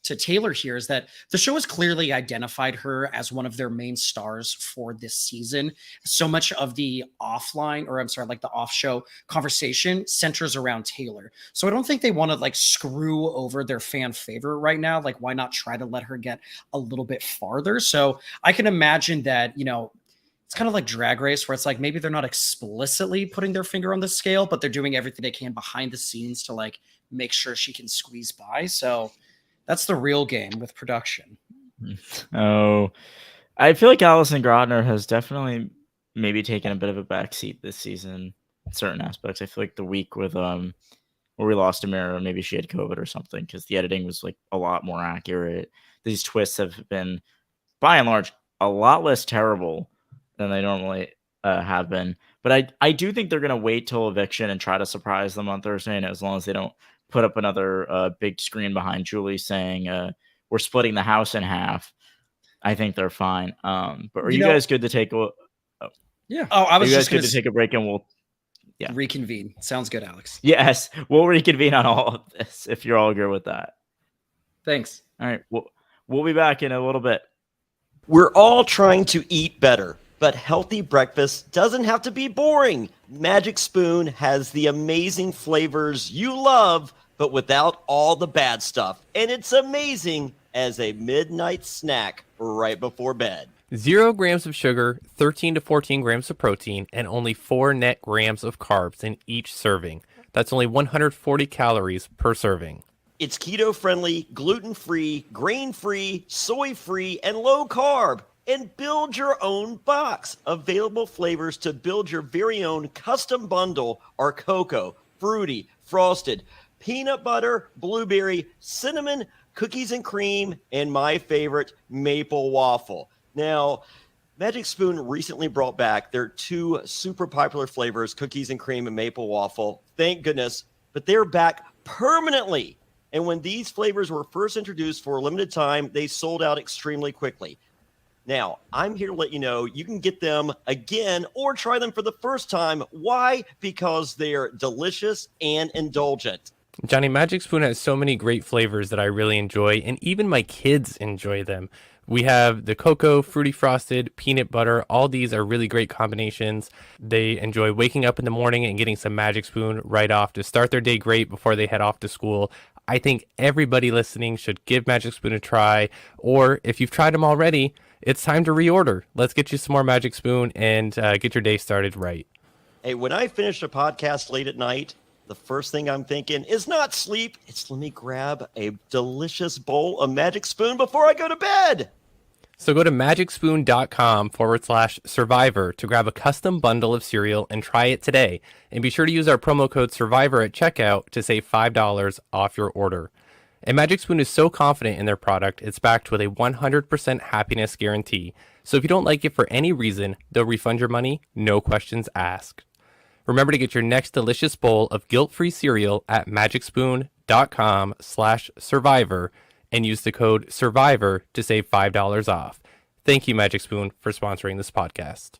Taylor here is that the show has clearly identified her as one of their main stars for this season. So much of the the off-show conversation centers around Taylor. So I don't think they want to like screw over their fan favorite right now. Like, why not try to let her get a little bit farther? So I can imagine that, you know, it's kind of like Drag Race where it's like maybe they're not explicitly putting their finger on the scale, but they're doing everything they can behind the scenes to like make sure she can squeeze by. So that's the real game with production. Oh, I feel like Allison Grodner has definitely maybe taken a bit of a backseat this season in certain aspects. I feel like the week with where we lost Amira, maybe she had COVID or something because the editing was like a lot more accurate. These twists have been, by and large, a lot less terrible than they normally have been. But I do think they're going to wait till Eviction and try to surprise them on Thursday, and as long as they don't put up another big screen behind Julie saying we're splitting the house in half, I think they're fine. But are you guys good to take a yeah. Oh, I was just good to take a break and we'll reconvene. Sounds good, Alex. Yes, we'll reconvene on all of this if you're all good with that. Thanks. All right, we'll be back in a little bit. We're all trying to eat better, but healthy breakfast doesn't have to be boring. Magic Spoon has the amazing flavors you love, but without all the bad stuff. And it's amazing as a midnight snack right before bed. 0 grams of sugar, 13 to 14 grams of protein, and only 4 net grams of carbs in each serving. That's only 140 calories per serving. It's keto-friendly, gluten-free, grain-free, soy-free, and low-carb. And build your own box. Available flavors to build your very own custom bundle are cocoa, fruity, frosted, peanut butter, blueberry, cinnamon, cookies and cream, and my favorite, maple waffle. Now, Magic Spoon recently brought back their 2 super popular flavors, cookies and cream and maple waffle. Thank goodness. But they're back permanently. And when these flavors were first introduced for a limited time, they sold out extremely quickly. Now, I'm here to let you know you can get them again or try them for the first time. Why? Because they're delicious and indulgent. Johnny, Magic Spoon has so many great flavors that I really enjoy, and even my kids enjoy them. We have the cocoa, fruity frosted, peanut butter. All these are really great combinations. They enjoy waking up in the morning and getting some Magic Spoon right off to start their day great before they head off to school. I think everybody listening should give Magic Spoon a try, or if you've tried them already, it's time to reorder. Let's get you some more Magic Spoon and get your day started right. Hey, when I finish a podcast late at night, the first thing I'm thinking is not sleep. It's let me grab a delicious bowl of Magic Spoon before I go to bed. So go to magicspoon.com/survivor to grab a custom bundle of cereal and try it today. And be sure to use our promo code survivor at checkout to save $5 off your order. And Magic Spoon is so confident in their product, it's backed with a 100% happiness guarantee. So if you don't like it for any reason, they'll refund your money, no questions asked. Remember to get your next delicious bowl of guilt-free cereal at magicspoon.com/survivor and use the code SURVIVOR to save $5 off. Thank you, Magic Spoon, for sponsoring this podcast.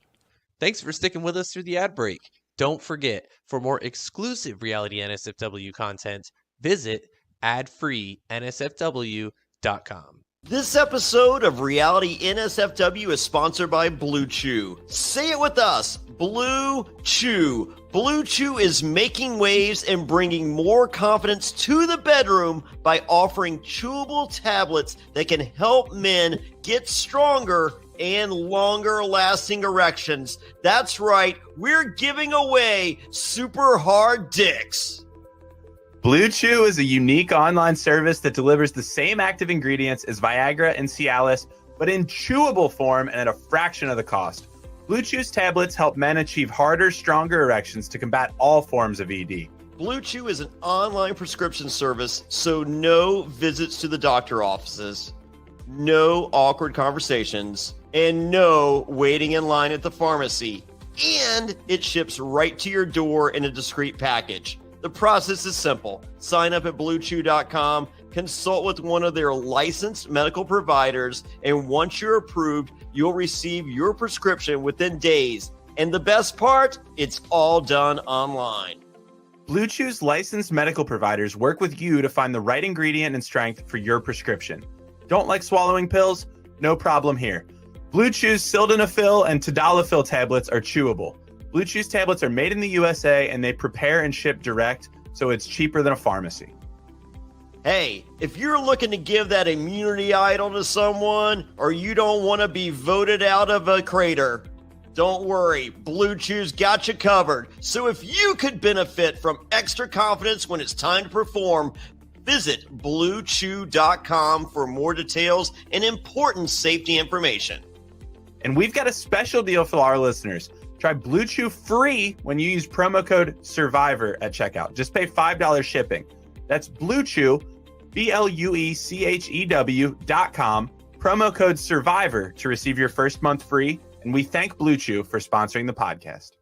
Thanks for sticking with us through the ad break. Don't forget, for more exclusive Reality NSFW content, visit adfree.nsfw.com. This episode of Reality NSFW is sponsored by Blue Chew. Say it with us, Blue Chew. Blue Chew is making waves and bringing more confidence to the bedroom by offering chewable tablets that can help men get stronger and longer lasting erections. That's right, we're giving away super hard dicks. Blue Chew is a unique online service that delivers the same active ingredients as Viagra and Cialis, but in chewable form and at a fraction of the cost. Blue Chew's tablets help men achieve harder, stronger erections to combat all forms of ED. Blue Chew is an online prescription service, so no visits to the doctor offices, no awkward conversations, and no waiting in line at the pharmacy. And it ships right to your door in a discreet package. The process is simple. Sign up at BlueChew.com, consult with one of their licensed medical providers, and once you're approved, you'll receive your prescription within days. And the best part, it's all done online. Blue Chew's licensed medical providers work with you to find the right ingredient and strength for your prescription. Don't like swallowing pills? No problem here. Blue Chew's sildenafil and tadalafil tablets are chewable. Blue Chew's tablets are made in the USA and they prepare and ship direct, so it's cheaper than a pharmacy. Hey, if you're looking to give that immunity idol to someone, or you don't want to be voted out of a crater, don't worry, Blue Chew's got you covered. So if you could benefit from extra confidence when it's time to perform, visit BlueChew.com for more details and important safety information. And we've got a special deal for our listeners. Try Blue Chew free when you use promo code SURVIVOR at checkout. Just pay $5 shipping. That's Blue Chew, BlueChew.com, promo code SURVIVOR to receive your first month free. And we thank Blue Chew for sponsoring the podcast.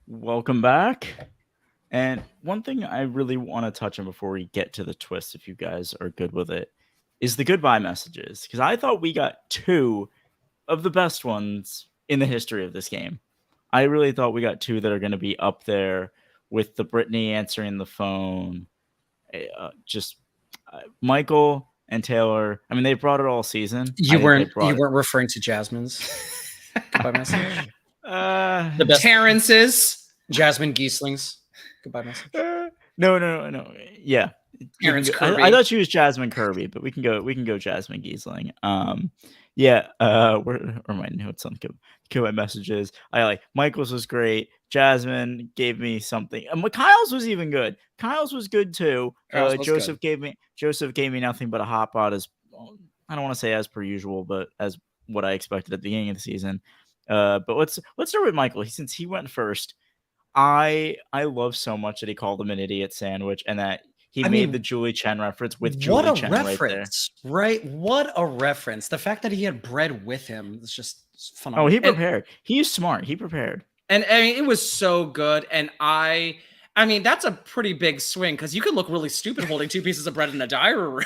Welcome back. And one thing I really want to touch on before we get to the twist, if you guys are good with it, is the goodbye messages. Because I thought we got 2 of the best ones in the history of this game. I really thought we got 2 that are going to be up there with the Brittany answering the phone. Michael and Taylor. I mean, they brought it all season. You weren't referring to Jasmine's goodbye message? The best. Terrence's, Jasmine Giesling's goodbye message. No. Yeah. Terrence Kirby. I thought she was Jasmine Kirby, but we can go Jasmine Giesling. Where are my notes on my messages? I like Michael's was great. Jasmine gave me something. Kyle's was even good. Kyle's was good too. Joseph gave me nothing but a hot pot, as I don't want to say as per usual, but as what I expected at the beginning of the season. But let's start with Michael. Since he went first, I love so much that he called him an idiot sandwich and that he made the Julie Chen reference with Julie Chen right there. Right? What a reference. The fact that he had bread with him is just phenomenal. Oh, he prepared. He's smart. He prepared. And I mean, it was so good. And I mean, that's a pretty big swing because you could look really stupid holding 2 pieces of bread in a diary room.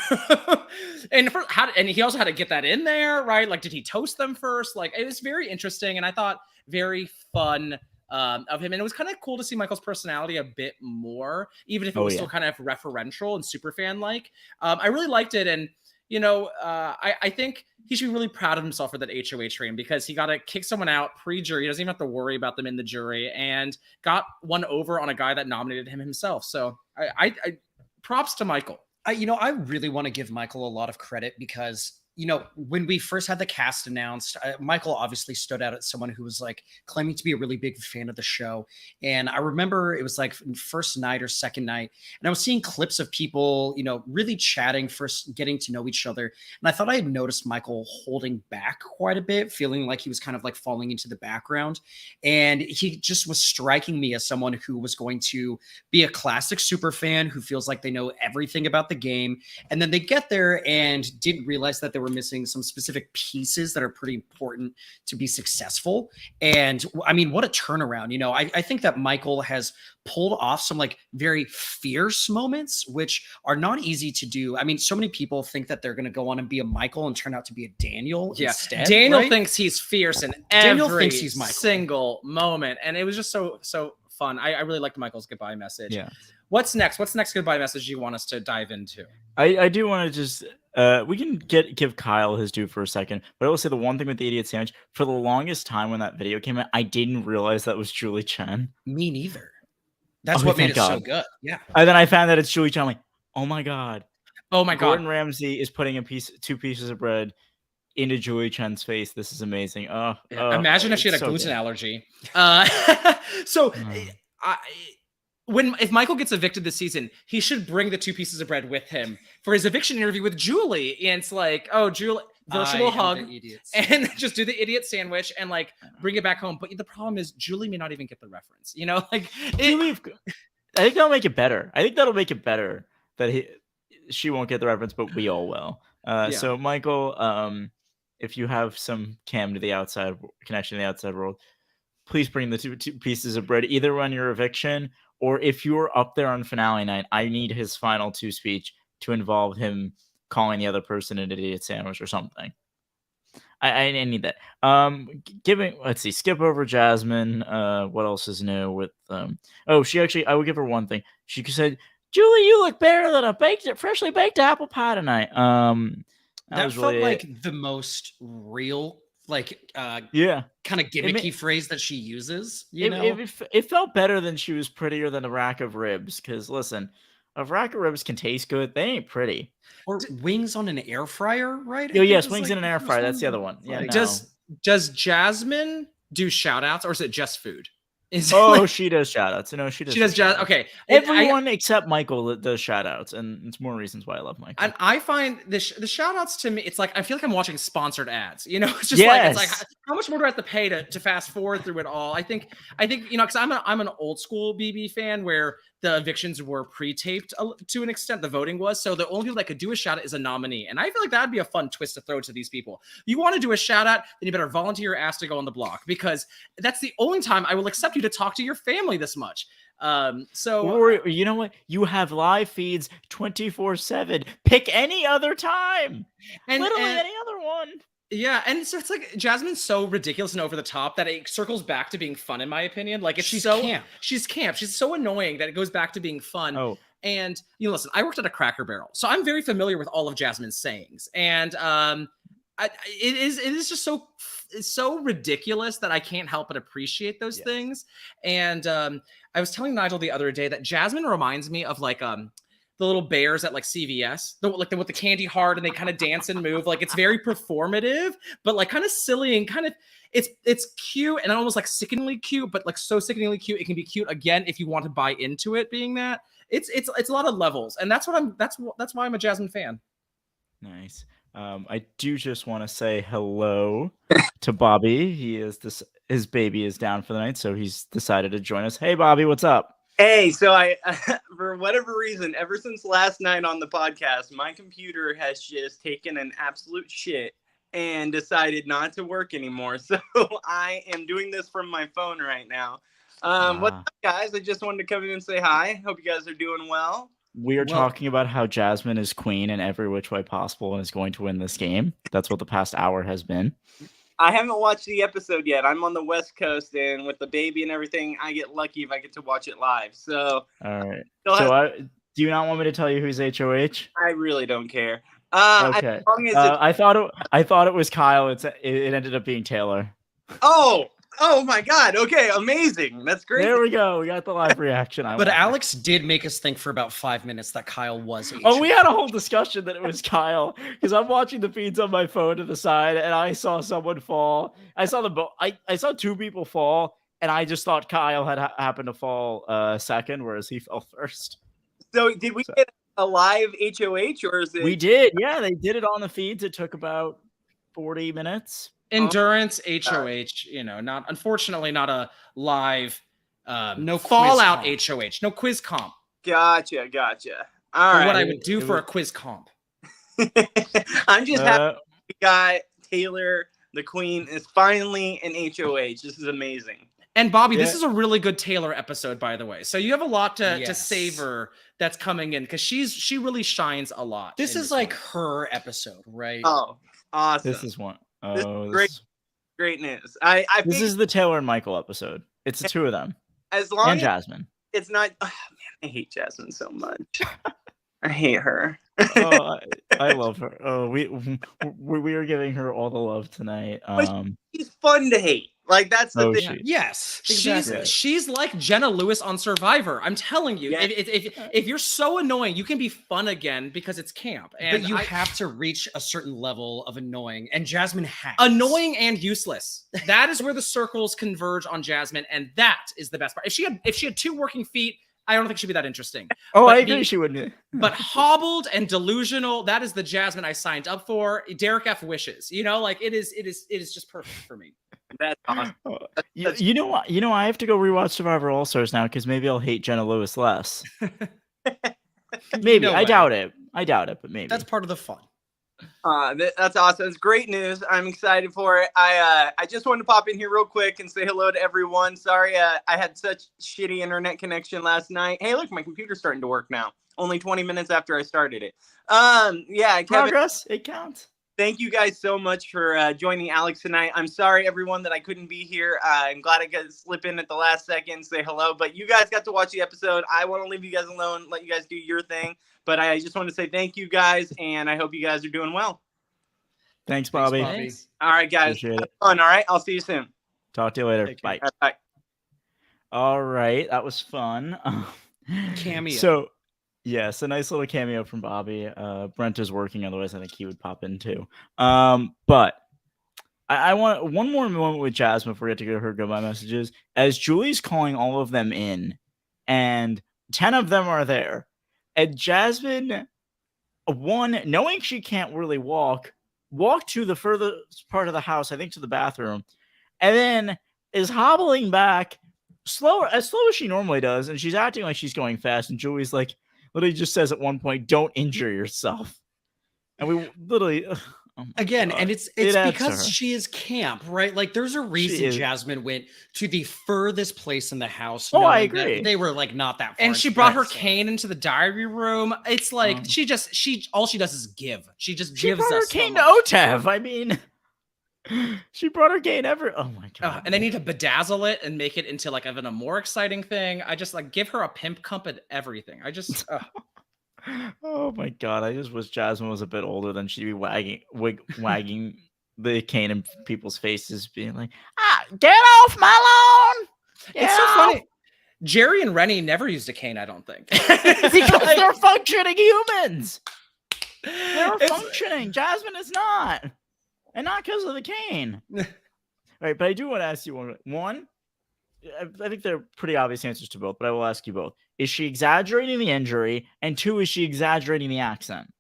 and he also had to get that in there, right? Like, did he toast them first? Like, it was very interesting. And I thought very fun of him. And it was kind of cool to see Michael's personality a bit more, even if it was still kind of referential and super fan like. I really liked it. And, you know, I think he should be really proud of himself for that HOH train because he got to kick someone out pre-jury. He doesn't even have to worry about them in the jury and got one over on a guy that nominated him himself. So I props to Michael. I really want to give Michael a lot of credit because, you know, when we first had the cast announced, Michael obviously stood out as someone who was like claiming to be a really big fan of the show. And I remember it was like first night or second night, and I was seeing clips of people, you know, really chatting, first getting to know each other. And I thought I had noticed Michael holding back quite a bit, feeling like he was kind of like falling into the background. And he just was striking me as someone who was going to be a classic super fan who feels like they know everything about the game. And then they get there and didn't realize that they were missing some specific pieces that are pretty important to be successful. And I mean, what a turnaround. You know, I think that Michael has pulled off some like very fierce moments, which are not easy to do. I mean, so many people think that they're going to go on and be a Michael and turn out to be a Daniel instead. Daniel right? thinks he's fierce in Daniel every thinks he's Michael. Single moment. And it was just so fun. I really liked Michael's goodbye message. Yeah. What's next? What's the next goodbye message you want us to dive into? I do want to just we can give Kyle his due for a second, but I will say the one thing with the idiot sandwich, for the longest time when that video came out, I didn't realize that was Julie Chen. Me neither. That's what made it so good. Yeah. And then I found that it's Julie Chen. I'm like, oh my god. Oh my god. Gordon Ramsay is putting 2 pieces of bread into Julie Chen's face. This is amazing. Imagine if she had a gluten allergy. If Michael gets evicted this season, he should bring the 2 pieces of bread with him for his eviction interview with Julie. And it's like, oh, Julie, virtual hug, and just do the idiot sandwich and like bring it back home. But the problem is Julie may not even get the reference. You know, like I think that'll make it better. I think that'll make it better that she won't get the reference, but we all will. So Michael, if you have some connection to the outside world, please bring the two pieces of bread either on your eviction. Or if you're up there on finale night, I need his final 2 speech to involve him calling the other person an idiot sandwich or something. I need that. Let's see, skip over Jasmine. What else is new with I would give her one thing. She said, Julie, you look better than a freshly baked apple pie tonight. That felt like the most real, like kind of gimmicky phrase that she uses. It felt better than she was prettier than a rack of ribs. Because listen, a rack of ribs can taste good. They ain't pretty. Or wings on an air fryer, right? Yes, wings in an air fryer. That's the other one. Yeah. Does Jasmine do shout outs or is it just food? She does shout outs. No, she does. She does. Okay. Everyone except Michael does shout outs, and it's more reasons why I love Michael. And I find the shout outs to me, it's like I feel like I'm watching sponsored ads. You know, it's just like how much more do I have to pay to fast forward through it all? I think you know, because I'm an old school BB fan where the evictions were pre-taped to an extent. The voting was, so the only people that could do a shout out is a nominee, and I feel like that'd be a fun twist to throw to these people. You want to do a shout out, then you better volunteer your ass to go on the block because that's the only time I will accept you to talk to your family this much. Or you know what? You have live feeds 24/7. Pick any other time, and literally any other one. Yeah, and so it's like Jasmine's so ridiculous and over the top that it circles back to being fun, in my opinion. Like she's camp. She's camp. She's so annoying that it goes back to being fun. Oh. And you know, listen, I worked at a Cracker Barrel, so I'm very familiar with all of Jasmine's sayings. And it is just so ridiculous that I can't help but appreciate those things. And I was telling Nigel the other day that Jasmine reminds me of like the little bears at like CVS, with the candy heart, and they kind of dance and move. Like it's very performative, but like kind of silly and kind of it's cute and almost like sickeningly cute, but like so sickeningly cute it can be cute again if you want to buy into it. Being that it's a lot of levels, and that's why I'm a Jasmine fan. Nice. I do just want to say hello to Bobby. He is his baby is down for the night, so he's decided to join us. Hey, Bobby, what's up? Hey, so I, for whatever reason, ever since last night on the podcast, my computer has just taken an absolute shit and decided not to work anymore. So I am doing this from my phone right now. What's up, guys? I just wanted to come in and say hi. Hope you guys are doing well. We are talking about how Jasmine is queen in every which way possible and is going to win this game. That's what the past hour has been. I haven't watched the episode yet. I'm on the West Coast, and with the baby and everything, I get lucky if I get to watch it live. So, all right. So, do you not want me to tell you who's HOH? I really don't care. Okay. As long as I thought it was Kyle. It ended up being Taylor. Oh my God. Okay, amazing. That's great. There we go. We got the live reaction. But Alex did make us think for about 5 minutes that Kyle was HOH. Oh, we had a whole discussion that it was Kyle because I'm watching the feeds on my phone to the side, and I saw someone fall. I saw I saw two people fall, and I just thought Kyle had happened to fall second, whereas he fell first. So did we get a live HOH, or is it? We did. Yeah, they did it on the feeds. It took about 40 minutes. Endurance HOH, unfortunately not a live no Fallout quiz HOH, no quiz comp. Gotcha. All Or right. what I would do for a quiz comp. I'm just happy we got Taylor, the queen, is finally an HOH. This is amazing. And Bobby, this is a really good Taylor episode, by the way. So you have a lot to Yes. savor that's coming in because she really shines a lot. This in is like her episode, right? Oh, awesome. This is one. This Oh, is great news. This is the Taylor and Michael episode. It's the two of them. As long And as Jasmine. it's not. Oh, man, I hate Jasmine so much. I hate her. I love her. Oh, we are giving her all the love tonight. She's fun to hate. Like that's the thing. Yes, exactly. She's like Jenna Lewis on Survivor. I'm telling you, Yeah. if you're so annoying, you can be fun again because it's camp. And But you have to reach a certain level of annoying, and Jasmine has. Annoying and useless. That is where the circles converge on Jasmine, and that is the best part. If she had two working feet, I don't think she'd be that interesting. Oh, But I agree. She wouldn't. But hobbled and delusional, that is the Jasmine I signed up for. Derek F wishes. It is just perfect for me. That's awesome. You know what? I have to go rewatch Survivor All Stars now because maybe I'll hate Jenna Lewis less. Maybe. No I way. doubt it, but maybe. That's part of the fun. That's awesome. It's great news. I'm excited for it. I just wanted to pop in here real quick and say hello to everyone. Sorry, I had such shitty internet connection last night. Hey, look, my computer's starting to work now. Only 20 minutes after I started it. Kevin, progress. It counts. thank you guys so much for joining Alex tonight. I'm sorry, everyone, that I couldn't be here. I'm glad I got to slip in at the last second, say hello. But you guys got to watch the episode. I want to leave you guys alone, let you guys do your thing. But I just want to say thank you guys, and I hope you guys are doing well. Thanks, Bobby. Thanks. All right, guys. Appreciate it. Fun, all right? I'll see you soon. Talk to you later. Take care. Bye. All right, bye. All right, that was fun. Cameo. So, yes, a nice little cameo from Bobby. Brent is working, otherwise I think he would pop in too. But I want one more moment with Jasmine before we get to her goodbye messages. As Julie's calling all of them in, and 10 of them are there, and Jasmine, one, knowing she can't really walk to the furthest part of the house, I think to the bathroom, and then is hobbling back as slow as she normally does, and she's acting like she's going fast, and Julie's like, literally just says at one point, "Don't injure yourself." And we literally Again, God. and it's It adds to because her. she is camp, right? Like there's a reason is. Jasmine went to the furthest place in the house. Oh, I knowing that agree. They were like not that far. And she into brought her that, so- cane into the diary room. It's like she all she does is give. She just she gives brought her us so cane to much. Otev. I mean, she brought her cane ever. Oh my God. And they need to bedazzle it and make it into like even a more exciting thing. I just like give her a pimp cup and everything. I just Oh my God. I just wish Jasmine was a bit older than she'd be wagging the cane in people's faces, being like, "Get off my lawn!" it's so funny. Jerry and Rennie never used a cane, I don't think. Because they're functioning humans. They're It's- functioning. Jasmine is not. And not because of the cane. Right, but I do want to ask you one. I think they're pretty obvious answers to both, but I will ask you both. Is she exaggerating the injury? And two, is she exaggerating the accent?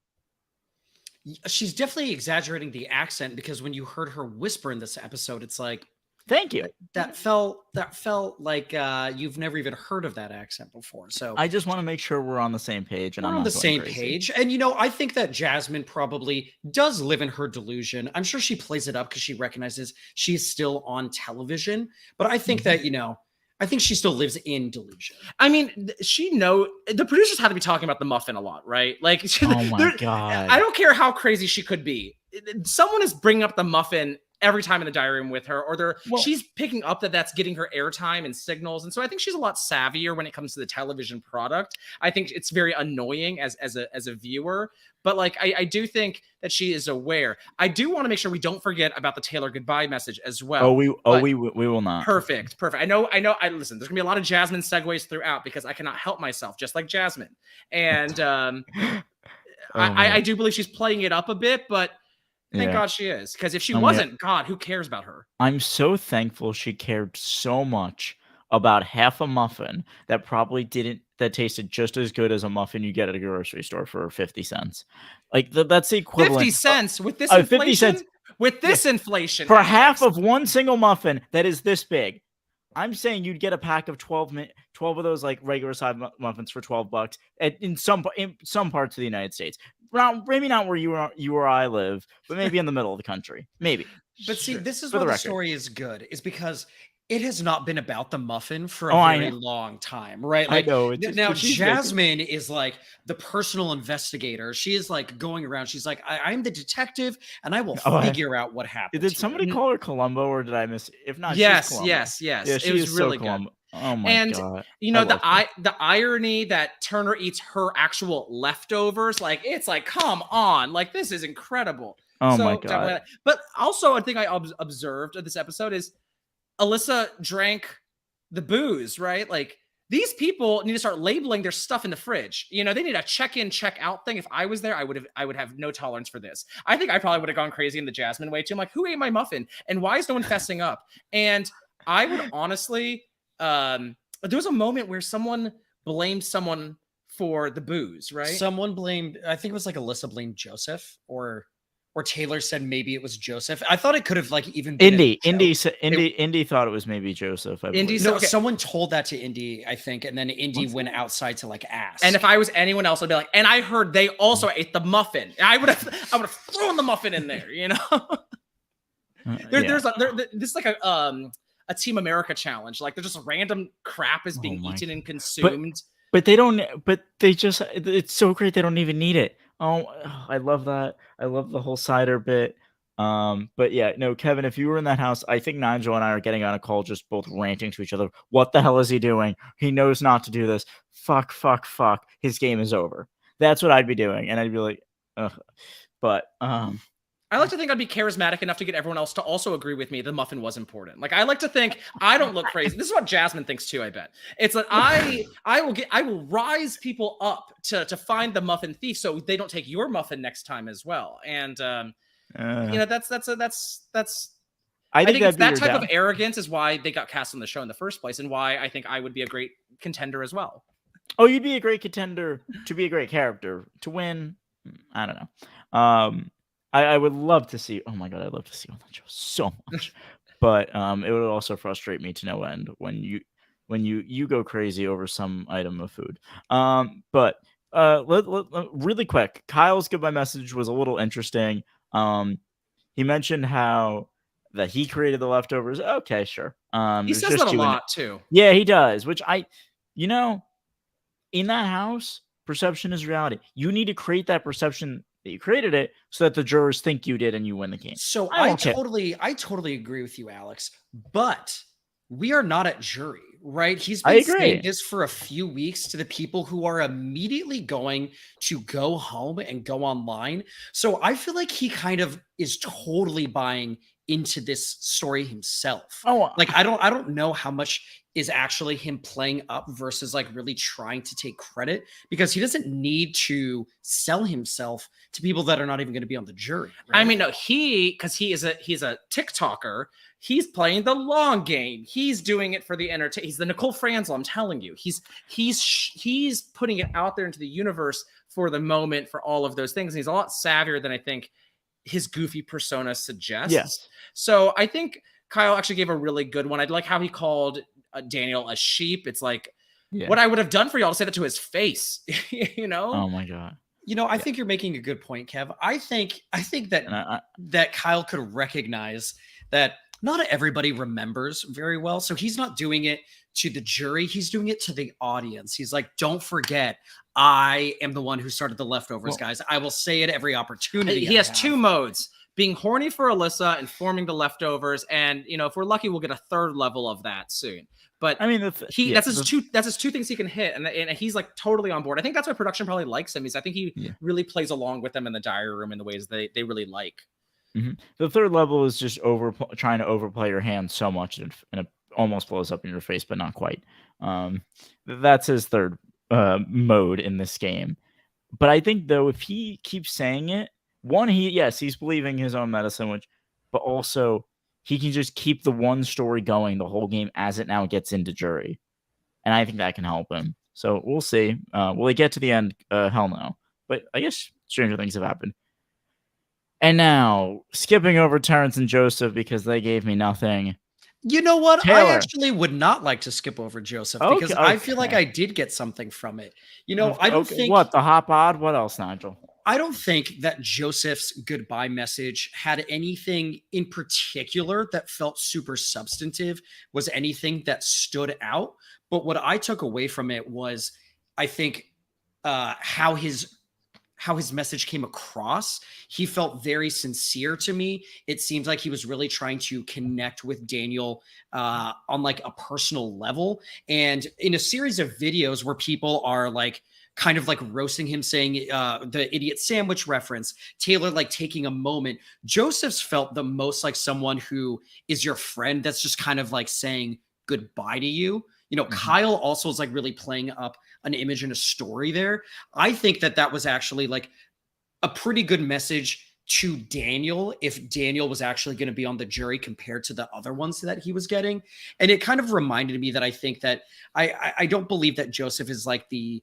She's definitely exaggerating the accent because when you heard her whisper in this episode, it's like Thank you. That felt like you've never even heard of that accent before. So I just want to make sure we're on the same page, and we're I'm on not the going same crazy. page. And I think that Jasmine probably does live in her delusion. I'm sure she plays it up because she recognizes she's still on television. But I think that I think she still lives in delusion. I mean, the producers had to be talking about the muffin a lot, right? Like, Oh my God. I don't care how crazy she could be. Someone is bringing up the muffin every time in the diary room with her, or she's picking up that's getting her airtime and signals. And so I think she's a lot savvier when it comes to the television product. I think it's very annoying as a viewer, but like, I do think that she is aware. I do want to make sure we don't forget about the Taylor goodbye message as well. We will not. Perfect. I know. Listen, there's gonna be a lot of Jasmine segues throughout because I cannot help myself, just like Jasmine. And I do believe she's playing it up a bit, but thank God she is, because if she wasn't, God, who cares about her? I'm so thankful she cared so much about half a muffin that probably that tasted just as good as a muffin you get at a grocery store for 50 cents. Like that's the equivalent. 50 cents with this inflation? 50 cents. With this inflation. For half of one single muffin that is this big. I'm saying you'd get a pack of 12 of those like regular size muffins for $12 in some parts of the United States. Maybe not where you or I live, but maybe in the middle of the country. Maybe. But see, this is why the story is good, is because it has not been about the muffin for a very long time, right? Like, I know. Now Jasmine is like the personal investigator. She is like going around. She's like, I'm the detective, and I will figure out what happened. Did somebody call her Columbo, or did I miss? If not, yes. Yeah, it was really good. Oh my God. The irony that Turner eats her actual leftovers, like, it's like, come on, like, this is incredible. Oh my God. But also, I think I observed of this episode is Alyssa drank the booze, right? Like, these people need to start labeling their stuff in the fridge. They need a check-in, check-out thing. If I was there, I would have no tolerance for this. I think I probably would have gone crazy in the Jasmine way too. I'm like, who ate my muffin? And why is no one fessing up? And I would honestly, there was a moment where someone blamed someone for the booze, right? Someone blamed, I think it was like Alyssa blamed Joseph, or Taylor said maybe it was Joseph. I thought it could have like even been Indy thought it was maybe Joseph. Someone told that to Indy, I think, and then Indy went outside to like ask. And if I was anyone else, I'd be like, and I heard they also ate the muffin. I would have thrown the muffin in there, There's like a Team America challenge. Like, there's just random crap is being eaten and consumed. But they don't. But they just. It's so great. They don't even need it. Oh, I love that. I love the whole cider bit. But yeah, no, Kevin, if you were in that house, I think Nigel and I are getting on a call, just both ranting to each other. What the hell is he doing? He knows not to do this. Fuck. His game is over. That's what I'd be doing, and I'd be like, ugh. But I like to think I'd be charismatic enough to get everyone else to also agree with me the muffin was important. Like, I like to think I don't look crazy. This is what Jasmine thinks too, I bet. It's like I will rise people up to find the muffin thief so they don't take your muffin next time as well. And I think that type of arrogance is why they got cast on the show in the first place, and why I think I would be a great contender as well. Oh, you'd be a great contender to be a great character. To win, I don't know. I would love to see. Oh my God, I'd love to see on that show so much. But it would also frustrate me to no end when you go crazy over some item of food. But really quick, Kyle's goodbye message was a little interesting. He mentioned how that he created the leftovers. Okay, sure. He says that a lot too. Yeah, he does. Which in that house, perception is reality. You need to create that perception that you created it so that the jurors think you did and you win the game. So I totally agree with you, Alex, but we are not at jury, right? He's been saying this for a few weeks to the people who are immediately going to go home and go online. So I feel like he kind of is totally buying into this story himself. Like, I don't know how much is actually him playing up versus like really trying to take credit, because he doesn't need to sell himself to people that are not even going to be on the jury. Right? I mean, no, he's a TikToker. He's playing the long game. He's doing it for the entertainment. He's the Nicole Franzel. I'm telling you, he's putting it out there into the universe for the moment, for all of those things. And he's a lot savvier than I think his goofy persona suggests. Yes. So I think Kyle actually gave a really good one. I'd like how he called Daniel a sheep. It's like Yeah. what I would have done for y'all to say that to his face, you know? Oh my god. I think you're making a good point, Kev. I think that And that Kyle could recognize that not everybody remembers very well. So he's not doing it to the jury. He's doing it to the audience. He's like, don't forget, I am the one who started the leftovers, guys. I will say it every opportunity. He has two modes: being horny for Alyssa and forming the leftovers. And if we're lucky, we'll get a third level of that soon. But I mean, that's his two things he can hit, and he's like totally on board. I think that's why production probably likes him. I think he really plays along with them in the diary room in the ways they really like. Mm-hmm. The third level is just trying to overplay your hand so much and it almost blows up in your face, but not quite. That's his third mode in this game. But I think though, if he keeps saying it, he's believing his own medicine, but also he can just keep the one story going the whole game as it now gets into jury. And I think that can help him. So we'll see. Will he get to the end? Hell no. But I guess stranger things have happened. And now, skipping over Terrence and Joseph because they gave me nothing. You know what? Taylor. I actually would not like to skip over Joseph because I feel like I did get something from it. I don't think... What, the hop odd? What else, Nigel? I don't think that Joseph's goodbye message had anything in particular that felt super substantive, was anything that stood out. But what I took away from it was, I think, how his message came across. He felt very sincere to me. It seems like he was really trying to connect with Daniel on like a personal level. And in a series of videos where people are like, kind of like roasting him, saying the idiot sandwich reference, Taylor like taking a moment, Joseph's felt the most like someone who is your friend that's just kind of like saying goodbye to you. Kyle also is like really playing up an image and a story there. I think that was actually like a pretty good message to Daniel if Daniel was actually going to be on the jury compared to the other ones that he was getting. And it kind of reminded me that I think that I don't believe that Joseph is like the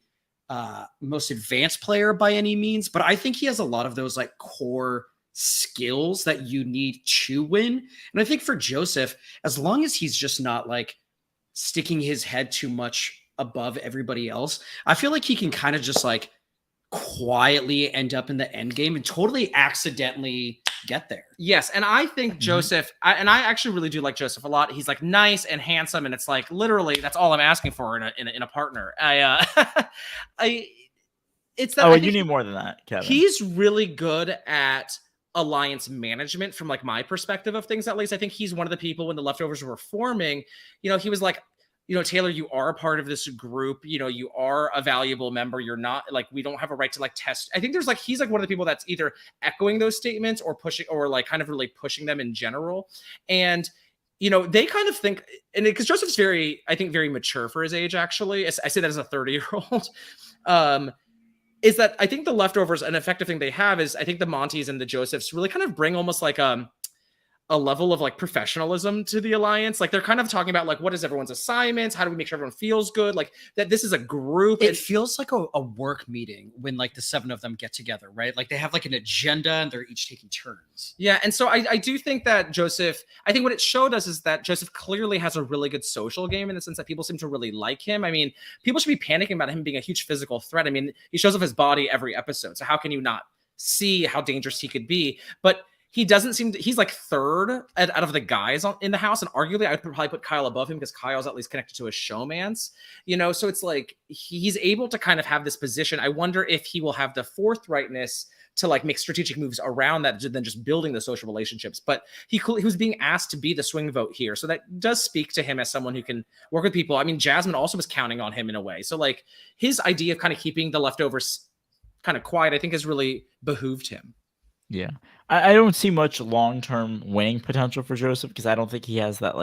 most advanced player by any means, but I think he has a lot of those like core skills that you need to win. And I think for Joseph, as long as he's just not like sticking his head too much above everybody else, I feel like he can kind of just like quietly end up in the end game and totally accidentally get there. Yes, and I think Joseph, I actually really do like Joseph a lot. He's like nice and handsome, and it's like literally that's all I'm asking for in a partner. It's that. Oh, you need more than that, Kevin. He's really good at alliance management from like my perspective of things. At least I think he's one of the people when the leftovers were forming. He was like, Taylor, you are a part of this group. You are a valuable member. You're not like, we don't have a right to like test. I think there's like, he's like one of the people that's either echoing those statements or pushing or like kind of really pushing them in general. And, they kind of think, and because Joseph's very mature for his age, actually. I say that as a 30-year-old. Is that I think the leftovers, an effective thing they have is I think the Monties and the Josephs really kind of bring almost like a level of like professionalism to the alliance. Like they're kind of talking about like, what is everyone's assignments? How do we make sure everyone feels good? Like that this is a group. It feels like a work meeting when like the seven of them get together, right? Like they have like an agenda and they're each taking turns. Yeah. And so I do think that Joseph, I think what it showed us is that Joseph clearly has a really good social game in the sense that people seem to really like him. I mean, people should be panicking about him being a huge physical threat. I mean, he shows off his body every episode. So how can you not see how dangerous he could be? But he doesn't seem to, he's like third out of the guys in the house. And arguably I would probably put Kyle above him because Kyle's at least connected to his showmance, so it's like, he's able to kind of have this position. I wonder if he will have the forthrightness to like make strategic moves around that than just building the social relationships. But he was being asked to be the swing vote here. So that does speak to him as someone who can work with people. I mean, Jasmine also was counting on him in a way. So like his idea of kind of keeping the leftovers kind of quiet, I think has really behooved him. Yeah. I don't see much long-term winning potential for Joseph because I don't think he has that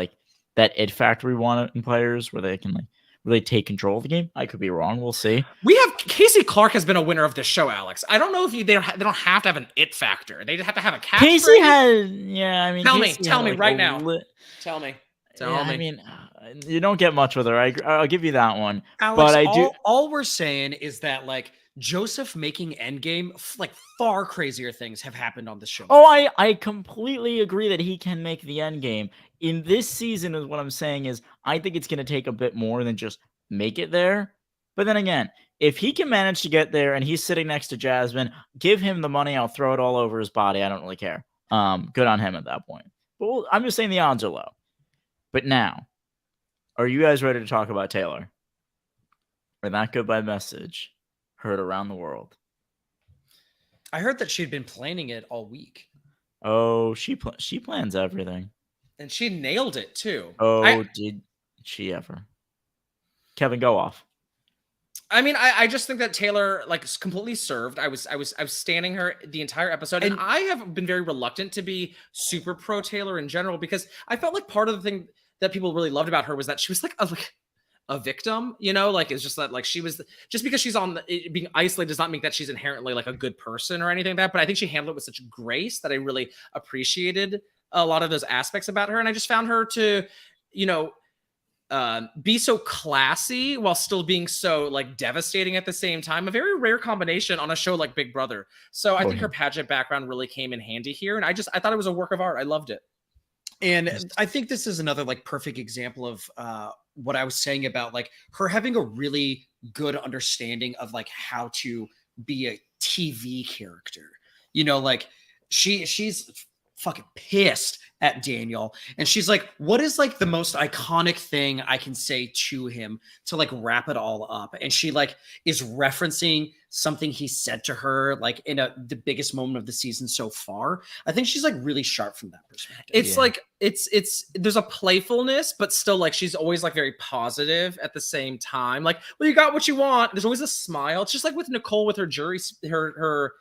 it factor we want in players where they can like really take control of the game. I could be wrong. We'll see. We have Casey Clark has been a winner of this show, Alex. I don't know if they don't have to have an it factor. They just have to have a catchphrase. Casey has, yeah. I mean, tell me right now. Tell me. I mean, you don't get much with her. I'll give you that one. Alex, but I do. All we're saying is that like Joseph making Endgame, like far crazier things have happened on the show. Oh, I completely agree that he can make the Endgame. in this season is what I'm saying is I think it's going to take a bit more than just make it there. But then again, if he can manage to get there and he's sitting next to Jasmine, give him the money. I'll throw it all over his body. I don't really care. Good on him at that point. But I'm just saying the odds are low. But now, are you guys ready to talk about Taylor? Or that goodbye message heard around the world? I heard that she'd been planning it all week. Oh, she plans everything. And she nailed it too. Oh, did she ever? Kevin, go off. I mean, I just think that Taylor like completely served. I was standing her the entire episode, and I have been very reluctant to be super pro Taylor in general because I felt like part of the thing that people really loved about her was that she was like a victim, you know, like it's just that like she was just because she's on being isolated does not mean that she's inherently like a good person or anything like that. But I think she handled it with such grace that I really appreciated a lot of those aspects about her, and I just found her to, you know, be so classy while still being so like devastating at the same time. A very rare combination on a show like Big Brother. So I think her pageant background really came in handy here, and I thought it was a work of art. I loved it. And I think this is another like perfect example of what I was saying about like her having a really good understanding of like how to be a TV character. You know, like she's fucking pissed at Daniel, and she's like, what is like the most iconic thing I can say to him to like wrap it all up? And she like is referencing something he said to her like in the biggest moment of the season so far. I think she's like really sharp from that perspective. It's like it's there's a playfulness, but still like she's always like very positive at the same time. Like, well, you got what you want. There's always a smile. It's just like with Nicole with her her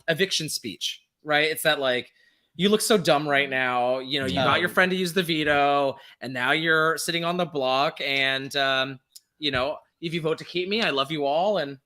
eviction speech, right? It's that like, you look so dumb right now. You know, you got your friend to use the veto, and now you're sitting on the block. And, you know, if you vote to keep me, I love you all and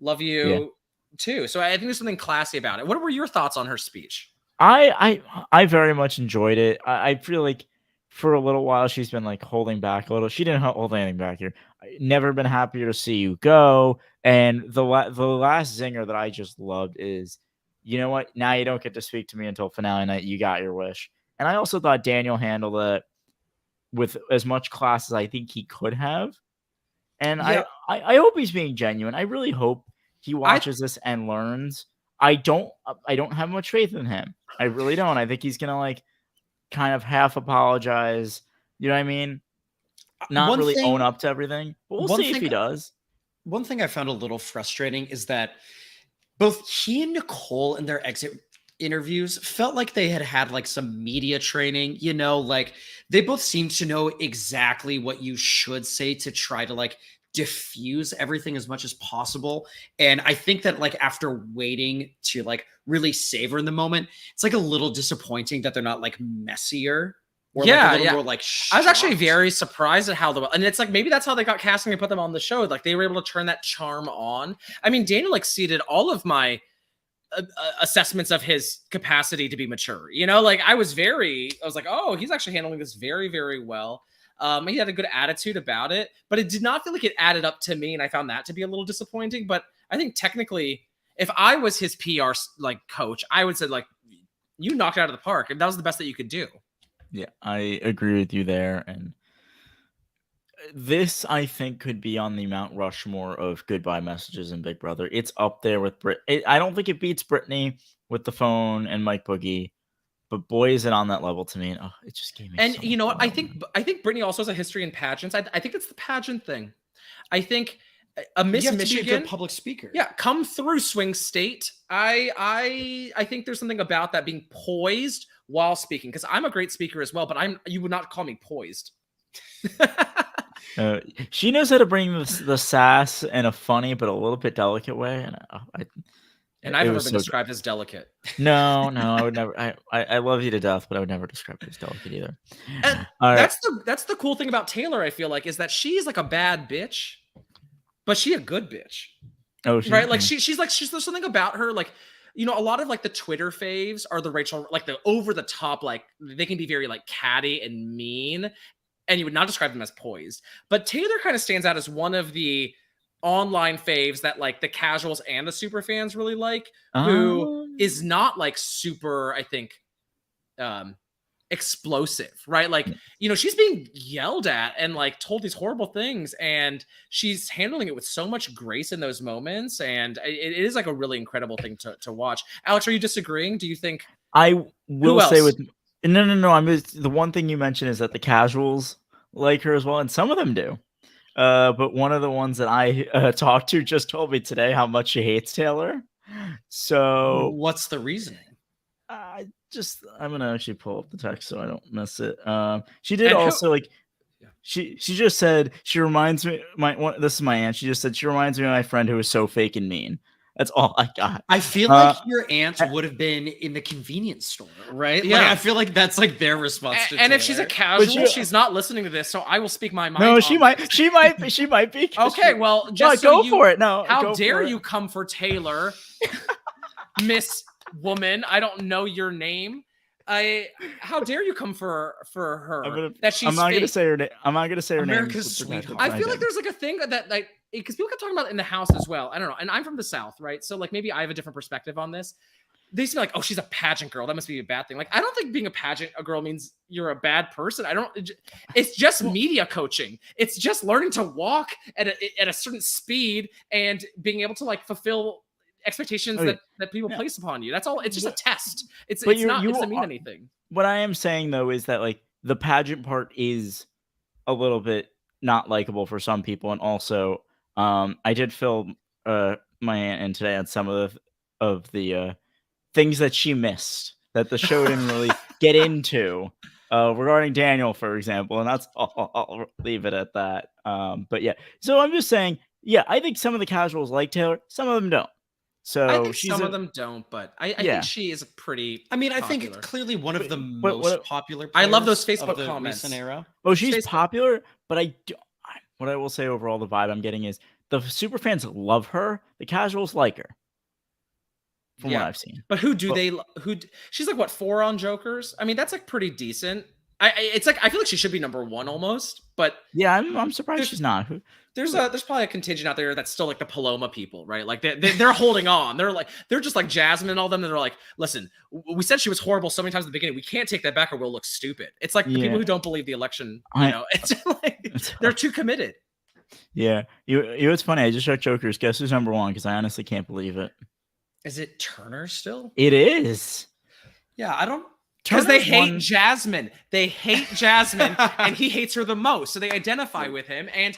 love you too. So I think there's something classy about it. What were your thoughts on her speech? I very much enjoyed it. I feel like for a little while she's been like holding back a little. She didn't hold anything back here. Never been happier to see you go. And the last zinger that I just loved is, you know what? Now you don't get to speak to me until finale night. You got your wish. And I also thought Daniel handled it with as much class as I think he could have. And I hope he's being genuine. I really hope he watches this and learns. I don't have much faith in him. I really don't. I think he's gonna like kind of half apologize. You know what I mean? Not really own up to everything. But we'll see if he does. One thing I found a little frustrating is that both he and Nicole in their exit interviews felt like they had like some media training, you know, like they both seemed to know exactly what you should say to try to like diffuse everything as much as possible. And I think that like after waiting to like really savor in the moment, it's like a little disappointing that they're not like messier. Or like a little more like shocked. I was actually very surprised at how and it's like maybe that's how they got casting and put them on the show. Like they were able to turn that charm on. I mean, Daniel exceeded all of my assessments of his capacity to be mature. You know, like I was like, oh, he's actually handling this very, very well. He had a good attitude about it, but it did not feel like it added up to me, and I found that to be a little disappointing. But I think technically, if I was his PR like coach, I would say like, you knocked it out of the park, and that was the best that you could do. Yeah, I agree with you there. And this, I think, could be on the Mount Rushmore of goodbye messages in Big Brother. It's up there with I don't think it beats Brittany with the phone and Mike Boogie, but boy, is it on that level to me. And it just gave me. And so you know what? fun. I think Brittany also has a history in pageants. I think it's the pageant thing. I think a Miss you have Michigan, to be a good public speaker. Yeah, come through swing state. I think there's something about that being poised while speaking, because I'm a great speaker as well, but you would not call me poised. She knows how to bring the sass in a funny but a little bit delicate way, and I've never been described as delicate. No, I would never. I love you to death, but I would never describe you as delicate either. And that's the cool thing about Taylor. I feel like is that she's like a bad bitch, but she a good bitch. Oh, right. Like she's there's something about her like. You know, a lot of like the Twitter faves are the Rachel, like the over the top, like they can be very like catty and mean, and you would not describe them as poised. But Taylor kind of stands out as one of the online faves that like the casuals and the super fans really like, who is not like super, I think, explosive, right? Like, she's being yelled at and like told these horrible things, and she's handling it with so much grace in those moments. And it is like a really incredible thing to watch. Alex, are you disagreeing? Do you think I will say else? no. I'm just, the one thing you mentioned is that the casuals like her as well, and some of them do. But one of the ones that I talked to just told me today how much she hates Taylor. So What's the reasoning? I'm gonna actually pull up the text so I don't miss it. She did And who- also like she just said she reminds me this is my aunt. She just said she reminds me of my friend who was so fake and mean. That's all I got. I feel like your aunt would have been in the convenience store, right? Yeah. Like, I feel like that's like their response to and if she's a Taylor. casual, she's not listening to this, so I will speak my mind. No, on she this. might be. Okay, well, No, just go so for it. No, how go dare for it. you come for Taylor, Miss Woman? I don't know your name. How dare you come for her? That she's I'm not gonna fake. say her name. I'm not gonna say her America's name. sweetheart. I feel like there's like a thing that like, because people kept talking about it in the house as well. I don't know. And I'm from the South, right? So like maybe I have a different perspective on this. They used to be like, oh, she's a pageant girl. That must be a bad thing. Like, I don't think being a girl means you're a bad person. It's just media coaching. It's just learning to walk at a certain speed and being able to like fulfill expectations that people place upon you. That's all. It's just a test. It doesn't mean anything. What I am saying though is that like the pageant part is a little bit not likable for some people, and also I did fill my aunt in today on some of the things that she missed that the show didn't really get into regarding Daniel, for example, and that's all. I'll leave it at that. But yeah, so I'm just saying, yeah, I think some of the casuals like Taylor, some of them don't. So I think some of them don't, but I think she is pretty. I mean, I popular. think clearly one of the most popular. I love those players Facebook of the comments. recent era. Oh, she's popular, but what I will say overall, the vibe I'm getting is the super fans love her. The casuals like her. From what I've seen. But she's like what, 4 on Jokers? I mean, that's like pretty decent. It's like I feel like she should be number 1 almost, but yeah, I'm surprised she's not. There's probably a contingent out there that's still like the Paloma people, right? Like they're holding on. They're just like Jasmine and all them. That are like, listen, we said she was horrible so many times at the beginning. We can't take that back or we'll look stupid. It's like the people who don't believe the election. It's like they're too committed. Yeah, you know it's funny. I just checked Jokers. Guess who's number 1? Because I honestly can't believe it. Is it Turner still? It is. Yeah, I don't. Because they hate Jasmine. They hate Jasmine, and he hates her the most. So they identify with him. And,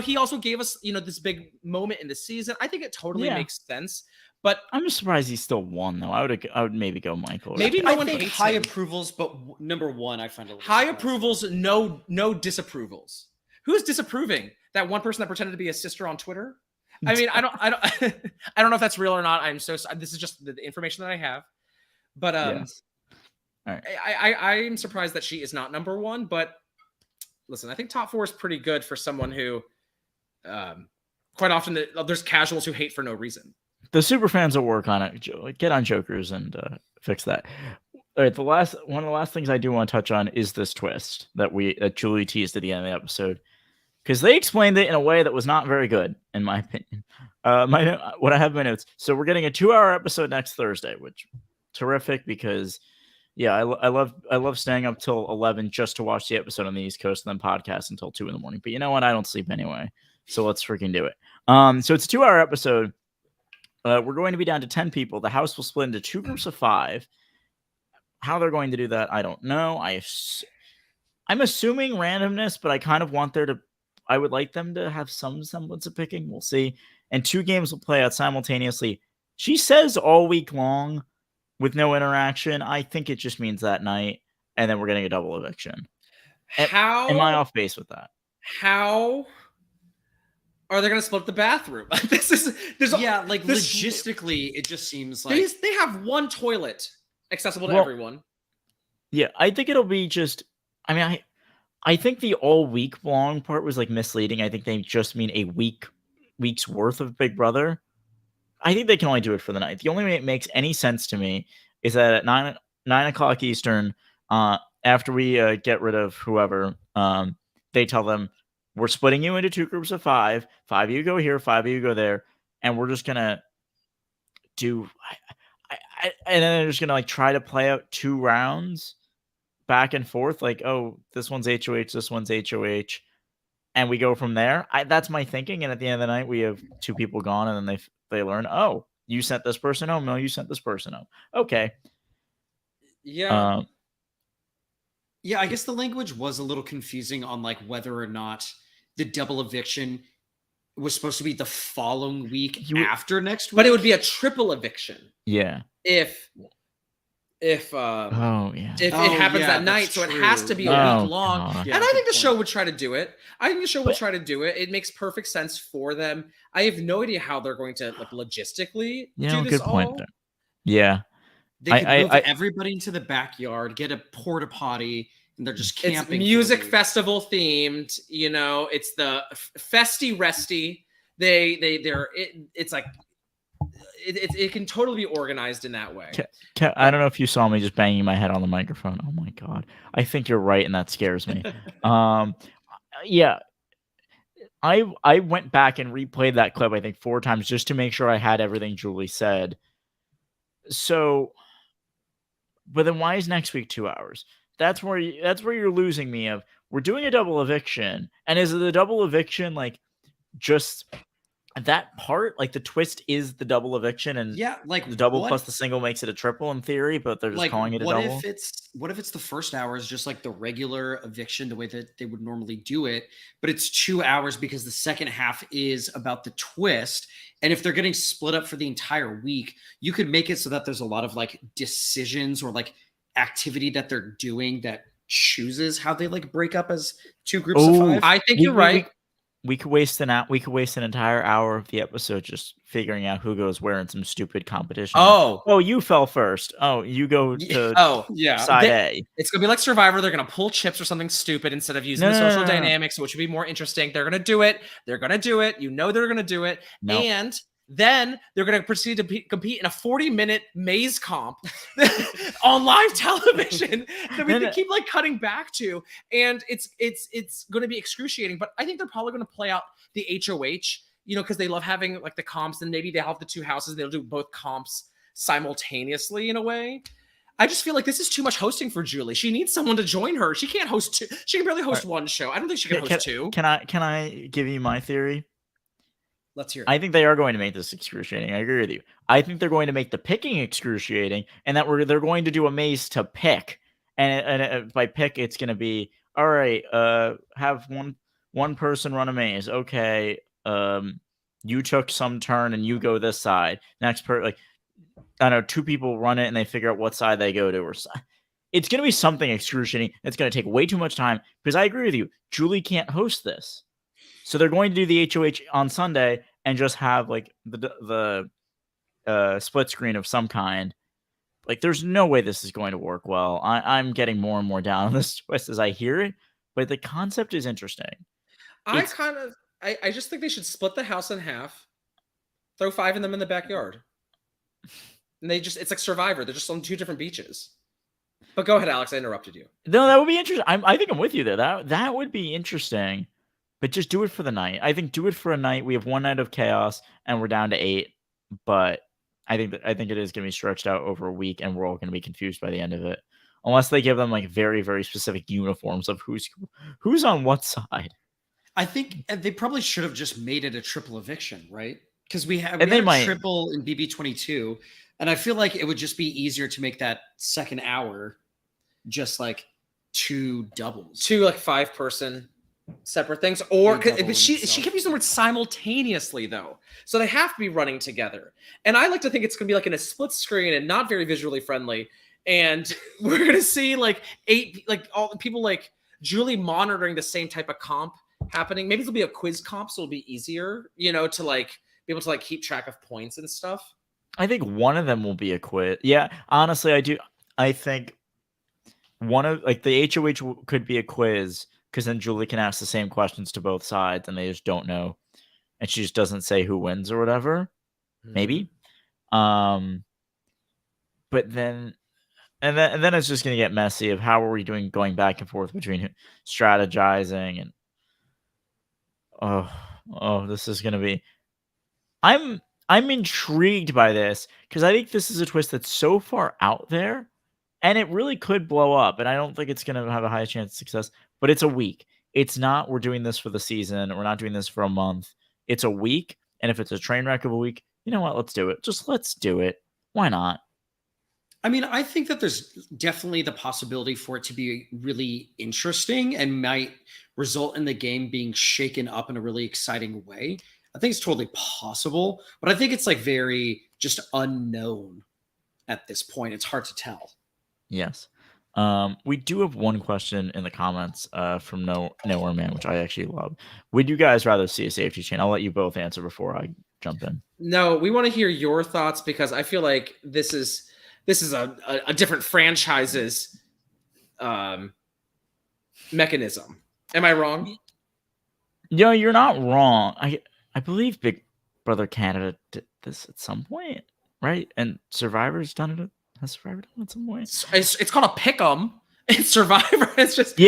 he also gave us, this big moment in the season. I think it totally makes sense. But I'm just surprised he still won, though. I would maybe go Michael. Maybe no one think hates high him. approvals, but number 1, I find a little high surprising. approvals, no disapprovals. Who's disapproving? That one person that pretended to be a sister on Twitter? I mean, I don't I don't know if that's real or not. This is just the information that I have. But Yes. All right. I'm surprised that she is not number 1. But listen, I think top 4 is pretty good for someone who, quite often there's casuals who hate for no reason. The super fans will work on it. Get on Jokers and fix that. All right. One of the last things I do want to touch on is this twist that Julie teased at the end of the episode, because they explained it in a way that was not very good, in my opinion. What I have in my notes. So we're getting a 2-hour episode next Thursday, which terrific because, yeah, I love staying up till 11 just to watch the episode on the East Coast and then podcast until 2 in the morning. But you know what? I don't sleep anyway, so let's freaking do it. So it's a 2-hour episode. We're going to be down to 10 people. The house will split into 2 groups of 5. How they're going to do that, I don't know. I'm assuming randomness, but I kind of want I would like them to have some semblance of picking. We'll see. And 2 games will play out simultaneously. She says all week long with no interaction. I think it just means that night. And then we're getting a double eviction. How am I off base with that? How are they going to split the bathroom? Logistically, it just seems like they have 1 toilet accessible to everyone. Yeah, I think it'll be just. I mean, I think the all week long part was like misleading. I think they just mean a week's worth of Big Brother. I think they can only do it for the night. The only way it makes any sense to me is that at 9 o'clock Eastern, after we get rid of whoever, they tell them, we're splitting you into 2 groups of 5. 5 of you go here, 5 of you go there, and we're just gonna do. And then they're just gonna like try to play out 2 rounds. back and forth, like, oh, this one's HOH, this one's HOH, and we go from there. That's my thinking. And at the end of the night, we have 2 people gone, and then they learn, oh, you sent this person home. No, you sent this person home. Okay. Yeah. Yeah, I guess the language was a little confusing on like whether or not the double eviction was supposed to be the following week after next week. But it would be a triple eviction. Yeah. If it happens that night, so it has to be a week long. God. And I think the show would try to do it. It makes perfect sense for them. I have no idea how they're going to like logistically do this good point all. there. Yeah. They could move everybody into the backyard, get a porta potty, and they're just camping. It's music festival themed. You know, it's the festy resty. It's like it can totally be organized in that way. I don't know if you saw me just banging my head on the microphone. Oh my God. I think you're right, and that scares me. Yeah. I went back and replayed that clip, I think 4 times, just to make sure I had everything Julie said. So, but then why is next week 2 hours? That's where you're losing me. Of we're doing a double eviction, and is the double eviction like just that part? Like the twist is the double eviction, and like the double plus the single makes it a triple in theory, but they're just like, calling it a double. What if it's the first hour is just like the regular eviction, the way that they would normally do it, but it's 2 hours because the second half is about the twist. And if they're getting split up for the entire week, you could make it so that there's a lot of like decisions or like activity that they're doing that chooses how they like break up as 2 groups of 5. I think you're right. We could waste an entire hour of the episode just figuring out who goes where in some stupid competition. Oh, you fell first. Oh, you go to side A. It's gonna be like Survivor. They're gonna pull chips or something stupid instead of using the social dynamics, which would be more interesting. They're gonna do it. They're gonna do it. You know they're gonna do it. Nope. And then they're going to proceed to compete in a 40-minute maze comp on live television that we keep like cutting back to, and it's going to be excruciating. But I think they're probably going to play out the HOH, you know, because they love having like the comps, and maybe they'll have the 2 houses. They'll do both comps simultaneously in a way. I just feel like this is too much hosting for Julie. She needs someone to join her. She can't host 2. She can barely host 1 show. I don't think she can host 2. Can I give you my theory? Let's hear it. I think they are going to make this excruciating. I agree with you. I think they're going to make the picking excruciating, and that they're going to do a maze to pick. And by pick, it's going to be, all right, have one person run a maze. Okay, you took some turn and you go this side. Next like, I don't know, 2 people run it and they figure out what side they go to. Or it's going to be something excruciating. It's going to take way too much time, because I agree with you. Julie can't host this. So they're going to do the HOH on Sunday and just have like the split screen of some kind. Like, there's no way this is going to work well. I'm getting more and more down on this twist as I hear it, but the concept is interesting. I just think they should split the house in half, throw 5 of them in the backyard, and it's like Survivor. They're just on 2 different beaches. But go ahead, Alex. I interrupted you. No, that would be interesting. I think I'm with you there. That would be interesting. But just do it for the night. I think do it for a night. We have 1 night of chaos, and we're down to 8. But I think it is going to be stretched out over a week, and we're all going to be confused by the end of it, unless they give them like very, very specific uniforms of who's on what side. I think they probably should have just made it a triple eviction, right? Because we had triple in BB22, and I feel like it would just be easier to make that second hour just like 2 doubles, 2 like 5-person. Separate things, but she kept using the word simultaneously though, so they have to be running together. And I like to think it's gonna be like in a split screen and not very visually friendly. And we're gonna see like 8, like all the people like Julie monitoring the same type of comp happening. Maybe it'll be a quiz comp, so it'll be easier, you know, to like be able to like keep track of points and stuff. I think one of them will be a quiz. Yeah, honestly, I do. I think one of like the HOH could be a quiz. Because then Julie can ask the same questions to both sides, and they just don't know, and she just doesn't say who wins or whatever. Maybe, but then, and then it's just gonna get messy. Of how are we going back and forth between strategizing and this is gonna be. I'm intrigued by this because I think this is a twist that's so far out there, And it really could blow up, and I don't think it's going to have a high chance of success, but it's a week. It's not we're doing this for the season. We're not doing this for a month. It's a week, and if it's a train wreck of a week, you know what? Let's do it. Just let's do it. Why not? I mean, I think that there's definitely the possibility for it to be really interesting and might result in the game being shaken up in a really exciting way. I think it's totally possible, but I think it's like very just unknown at this point. It's hard to tell. Yes. We do have one question in the comments from Nowhere Man, which I actually love. Would you guys rather see a safety chain? I'll let you both answer before I jump in. No, we want to hear your thoughts because I feel like this is a different franchise's mechanism. Am I wrong? No, you're not wrong. I believe Big Brother Canada did this at some point, right? And Survivor's done it. Has Survivor done it at some point? It's called a pick'em. It's Survivor. It's just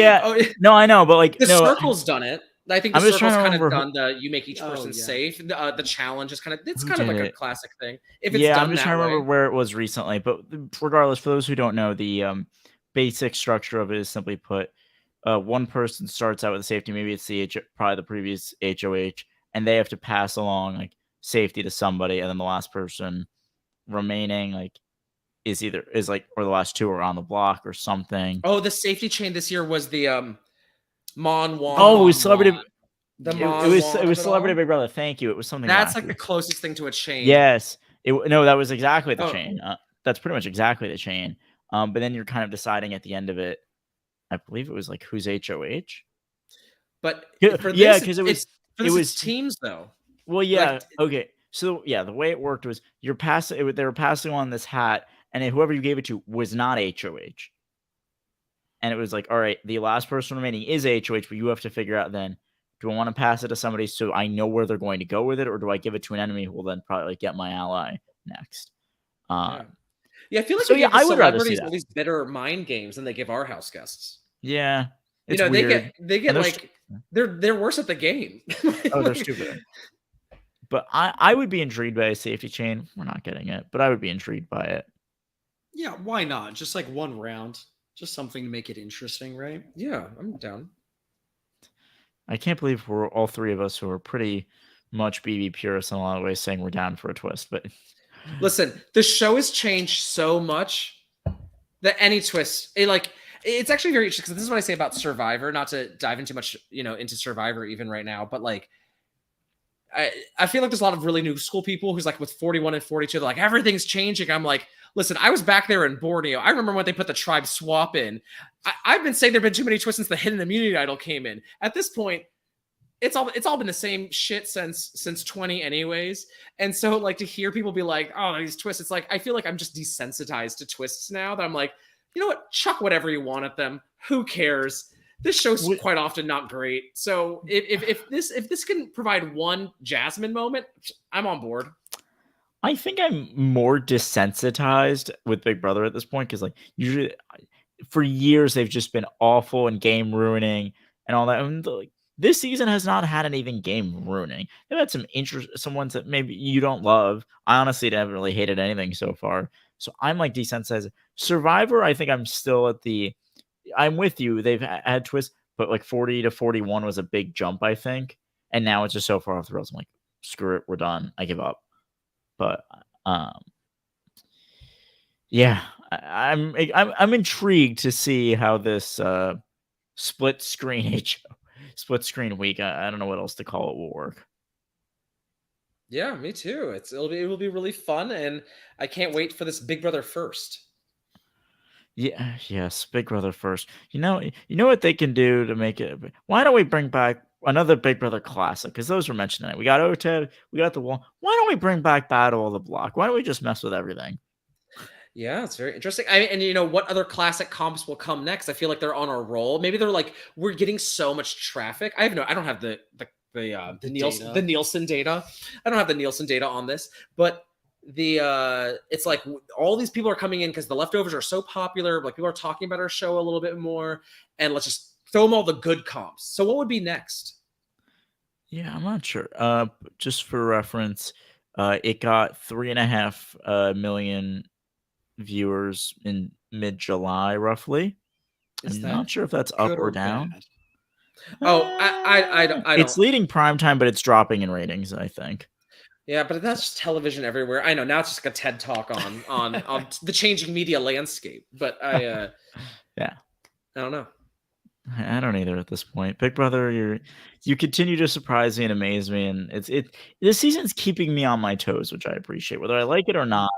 No, I know, but like the Circle's done it. I think the I'm just Circle's trying to kind of remember done the you make each person safe. The challenge is kind of Who kind of like did a it? classic thing. If it's Yeah, done I'm just that trying to remember way. where it was recently. But regardless, for those who don't know, the basic structure of it is simply put: one person starts out with a safety, maybe it's probably the previous HOH, and they have to pass along like safety to somebody, and then the last person remaining like is like, or the last two are on the block or something. Oh, the safety chain this year was the Mon Wan. Oh, it Mon was Celebrity. Wan. The It Mon was Wan of it Celebrity all. Big Brother. Thank you. It was something. That's wacky. like the closest thing to a chain. Yes. No, that was exactly the Oh. chain. That's pretty much exactly the chain. But then you're kind of deciding at the end of it. I believe it was like who's HOH. But Yeah, for this, yeah, 'cause it was- it was teams though. Well, yeah. Like- Okay. So yeah, the way it worked was you're passing. They were passing on this hat, and whoever you gave it to was not HOH. And it was like, all right, the last person remaining is HOH, but you have to figure out then, do I want to pass it to somebody so I know where they're going to go with it, or do I give it to an enemy who will then probably like, get my ally next? Yeah, I feel like so they yeah, give the I would rather see celebrities that. all these bitter mind games than they give our house guests. Yeah, You it's know, weird. they get And like they're worse at the game. Oh, they're stupid. But I would be intrigued by a safety chain. We're not getting it, but I would be intrigued by it. Yeah, why not? Just like one round, just something to make it interesting, right? Yeah, I'm down. I can't believe we're all three of us who are pretty much BB purists in a lot of ways saying we're down for a twist. But listen, the show has changed so much that any twist, it's actually very interesting because this is what I say about Survivor. Not to dive into much, into Survivor even right now, but like, I feel like there's a lot of really new school people who's like with 41 and 42. They're like, everything's changing. I'm like, listen, I was back there in Borneo. I remember when they put the tribe swap in. I've been saying there've been too many twists since the hidden immunity idol came in. At this point, it's all been the same shit since 20 anyways. And so like to hear people be like, oh, these twists, it's like I feel like I'm just desensitized to twists now that I'm like, you know what? Chuck whatever you want at them. Who cares? This show's quite often not great. So if this can provide one Jasmine moment, I'm on board. I think I'm more desensitized with Big Brother at this point because, like, usually for years they've just been awful and game ruining and all that. And like, this season has not had anything game ruining. They've had some ones that maybe you don't love. I honestly haven't really hated anything so far. So I'm like desensitized. Survivor, I think I'm still at I'm with you. They've had twists, but like 40 to 41 was a big jump, I think. And now it's just so far off the rails. I'm like, screw it, we're done. I give up. But yeah, I'm intrigued to see how this split screen week. I don't know what else to call it will work. Yeah, me too. It will be really fun, and I can't wait for this Big Brother first. Yeah, yes, Big Brother first. You know what they can do to make it. Why don't we bring back another Big Brother classic? Because those were mentioned tonight. We got OTED, we got the wall. Why don't we bring back Battle of the Block? Why don't we just mess with everything? Yeah, it's very interesting. And what other classic comps will come next? I feel like they're on a roll. Maybe they're like, we're getting so much traffic. I don't have the Nielsen data. I don't have the Nielsen data on this, but it's like all these people are coming in because the leftovers are so popular. Like people are talking about our show a little bit more, and let's just throw them all the good comps. So what would be next? Yeah, I'm not sure. Just for reference, it got 3.5 million viewers in mid-July, roughly. Is I'm that not sure if that's up good or or down. bad? Oh, I don't. It's leading primetime, but it's dropping in ratings, I think. Yeah, but that's just television everywhere. I know now it's just like a TED talk on the changing media landscape. But Yeah. I don't know. I don't either at this point. Big Brother, you continue to surprise me and amaze me, and this season's keeping me on my toes, which I appreciate. Whether I like it or not,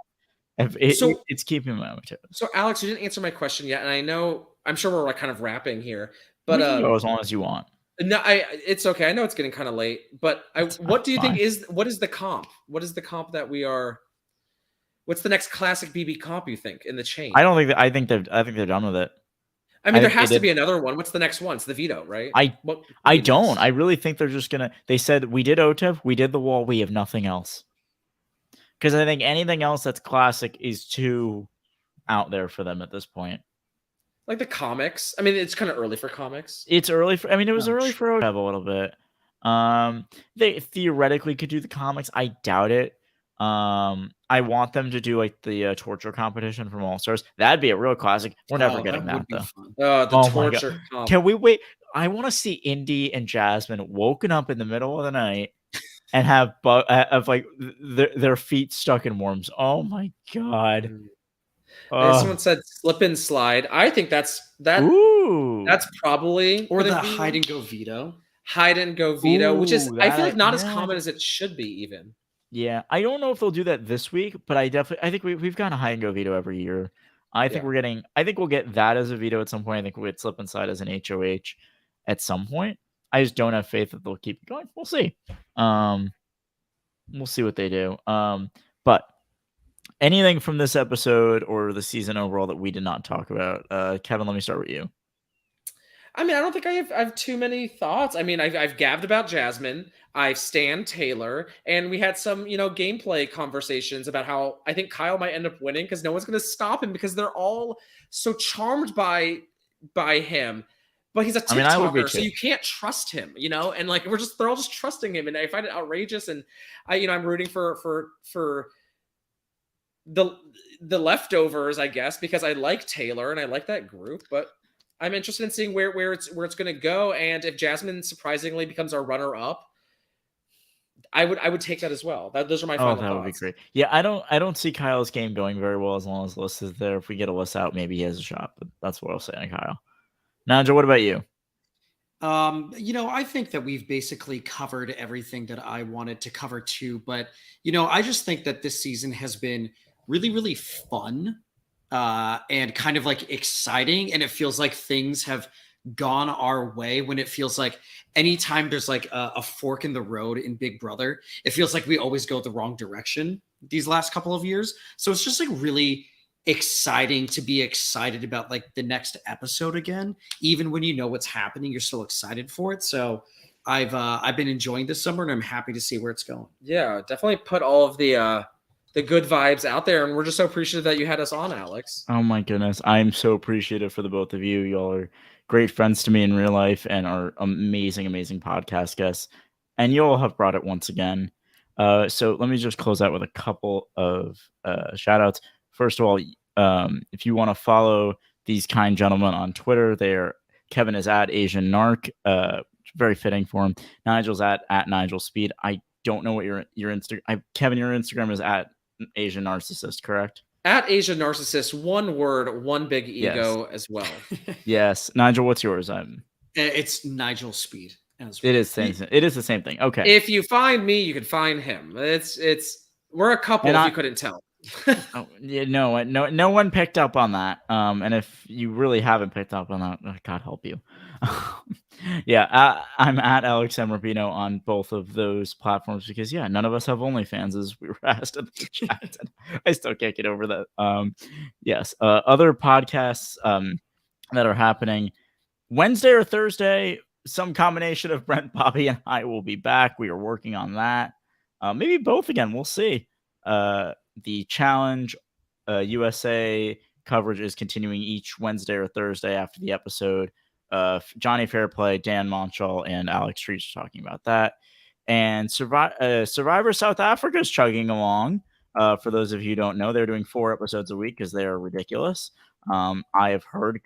it's keeping me on my toes. So Alex, you didn't answer my question yet, and I'm sure we're like kind of wrapping here, We but can go as long as you want. no, it's okay. I know it's getting kind of late, but what do you think what is the comp? What is the comp that we are? What's the next classic BB comp you think in the chain? I don't think I think they're done with it. I mean, there think has they to did- be another one. What's the next one? It's the veto, right? I don't. I really think they're just gonna. They said we did OTEV, we did the wall, we have nothing else. Because I think anything else that's classic is too out there for them at this point. Like the comics. I mean, it's kind of early for comics. It's early for. I mean, it was early for OTEV a little bit. They theoretically could do the comics. I doubt it. I want them to do like the torture competition from All Stars. That'd be a real classic. We're never getting that though. The torture comp. Can we wait? I want to see Indy and Jasmine woken up in the middle of the night and have like their feet stuck in worms. Oh my god! Someone said slip and slide. I think that's Ooh. That's probably Or the hide and go veto. Hide and go veto, which is I feel like not as yeah. common as it should be even. Yeah, I don't know if they'll do that this week, but I think we've gotten a hide and go veto every year. I think we'll get that as a veto at some point. I think we'll get slip and slide as an HOH at some point. I just don't have faith that they'll keep it going. We'll see. We'll see what they do. But anything from this episode or the season overall that we did not talk about, Kevin, let me start with you. I mean, I don't think I have too many thoughts. I mean, I've gabbed about Jasmine. I've stan Taylor, and we had some, gameplay conversations about how I think Kyle might end up winning because no one's going to stop him because they're all so charmed by him. But he's a TikToker, I would be so you can't trust him, and like they're all just trusting him, and I find it outrageous. And I'm rooting for the leftovers, I guess, because I like Taylor and I like that group, but I'm interested in seeing where it's going to go, and if Jasmine surprisingly becomes our runner-up, I would take that as well. Those are my final thoughts. That would be great. Yeah, I don't see Kyle's game going very well as long as Liss is there. If we get Liss out, maybe he has a shot. But that's what I'll say on Kyle. Nigel, what about you? I think that we've basically covered everything that I wanted to cover too. But I just think that this season has been really, really fun. And kind of like exciting, and it feels like things have gone our way when it feels like anytime there's like a fork in the road in Big Brother, it feels like we always go the wrong direction these last couple of years. So it's just like really exciting to be excited about like the next episode again. Even when what's happening, you're still excited for it. So I've been enjoying this summer, and I'm happy to see where it's going. Yeah, definitely put all of the good vibes out there, and we're just so appreciative that you had us on, Alex. Oh my goodness, I'm so appreciative for the both of you. Y'all are great friends to me in real life and are amazing podcast guests, and you all have brought it once again. So let me just close out with a couple of shout outs. First of all, if you want to follow these kind gentlemen on Twitter, Kevin is at Asian Narc, very fitting for him. Nigel's at Nigel Speed. I don't know what your Instagram. Kevin, your Instagram is at Asian Narcissist, correct? At Asian Narcissist, one word, one big ego as well. Yes. Nigel, what's yours? It's Nigel Speed. As well. It is the same thing. Okay. If you find me, you can find him. We're a couple, if you couldn't tell. No one picked up on that. And if you really haven't picked up on that, God help you. I'm at Alex Rubino on both of those platforms because none of us have OnlyFans, as we were asked in the chat. I still can't get over that. Yes. Other podcasts that are happening Wednesday or Thursday, some combination of Brent, Bobby, and I will be back. We are working on that. Maybe both again. We'll see. The Challenge USA coverage is continuing each Wednesday or Thursday after the episode. Johnny Fairplay, Dan Monchal, and Alex Treach talking about that. And Survivor South Africa is chugging along. For those of you who don't know, they're doing 4 episodes a week because they are ridiculous. I have heard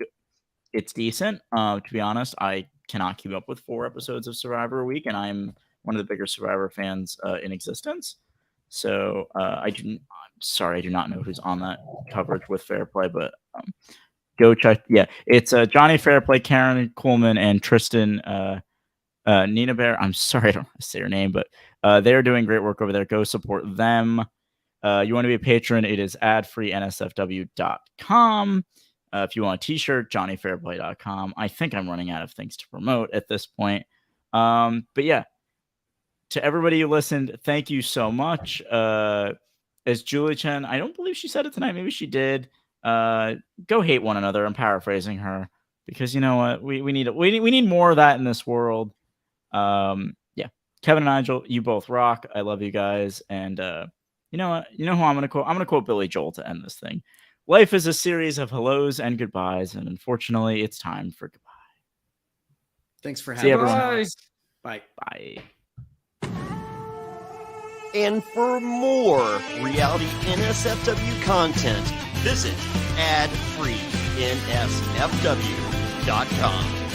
it's decent. To be honest, I cannot keep up with 4 episodes of Survivor a week, and I'm one of the bigger Survivor fans in existence. So I'm sorry, I do not know who's on that coverage with Fair Play, but go check. Yeah, it's Johnny Fairplay, Karen Coleman, and Tristan Nina Bear. I'm sorry, I don't know how to say her name, but they're doing great work over there. Go support them. You want to be a patron, it is adfreensfw.com. If you want a t-shirt, johnnyfairplay.com. I think I'm running out of things to promote at this point. But yeah, to everybody who listened, thank you so much. As Julie Chen, I don't believe she said it tonight. Maybe she did. Go hate one another. I'm paraphrasing her because you know what? We need more of that in this world. Yeah, Kevin and Nigel, you both rock. I love you guys. And you know what? You know who I'm gonna quote? I'm gonna quote Billy Joel to end this thing. Life is a series of hellos and goodbyes, and unfortunately, it's time for goodbye. Thanks for See having everyone. us. Bye. Bye. And for more reality NSFW content, visit adfreensfw.com.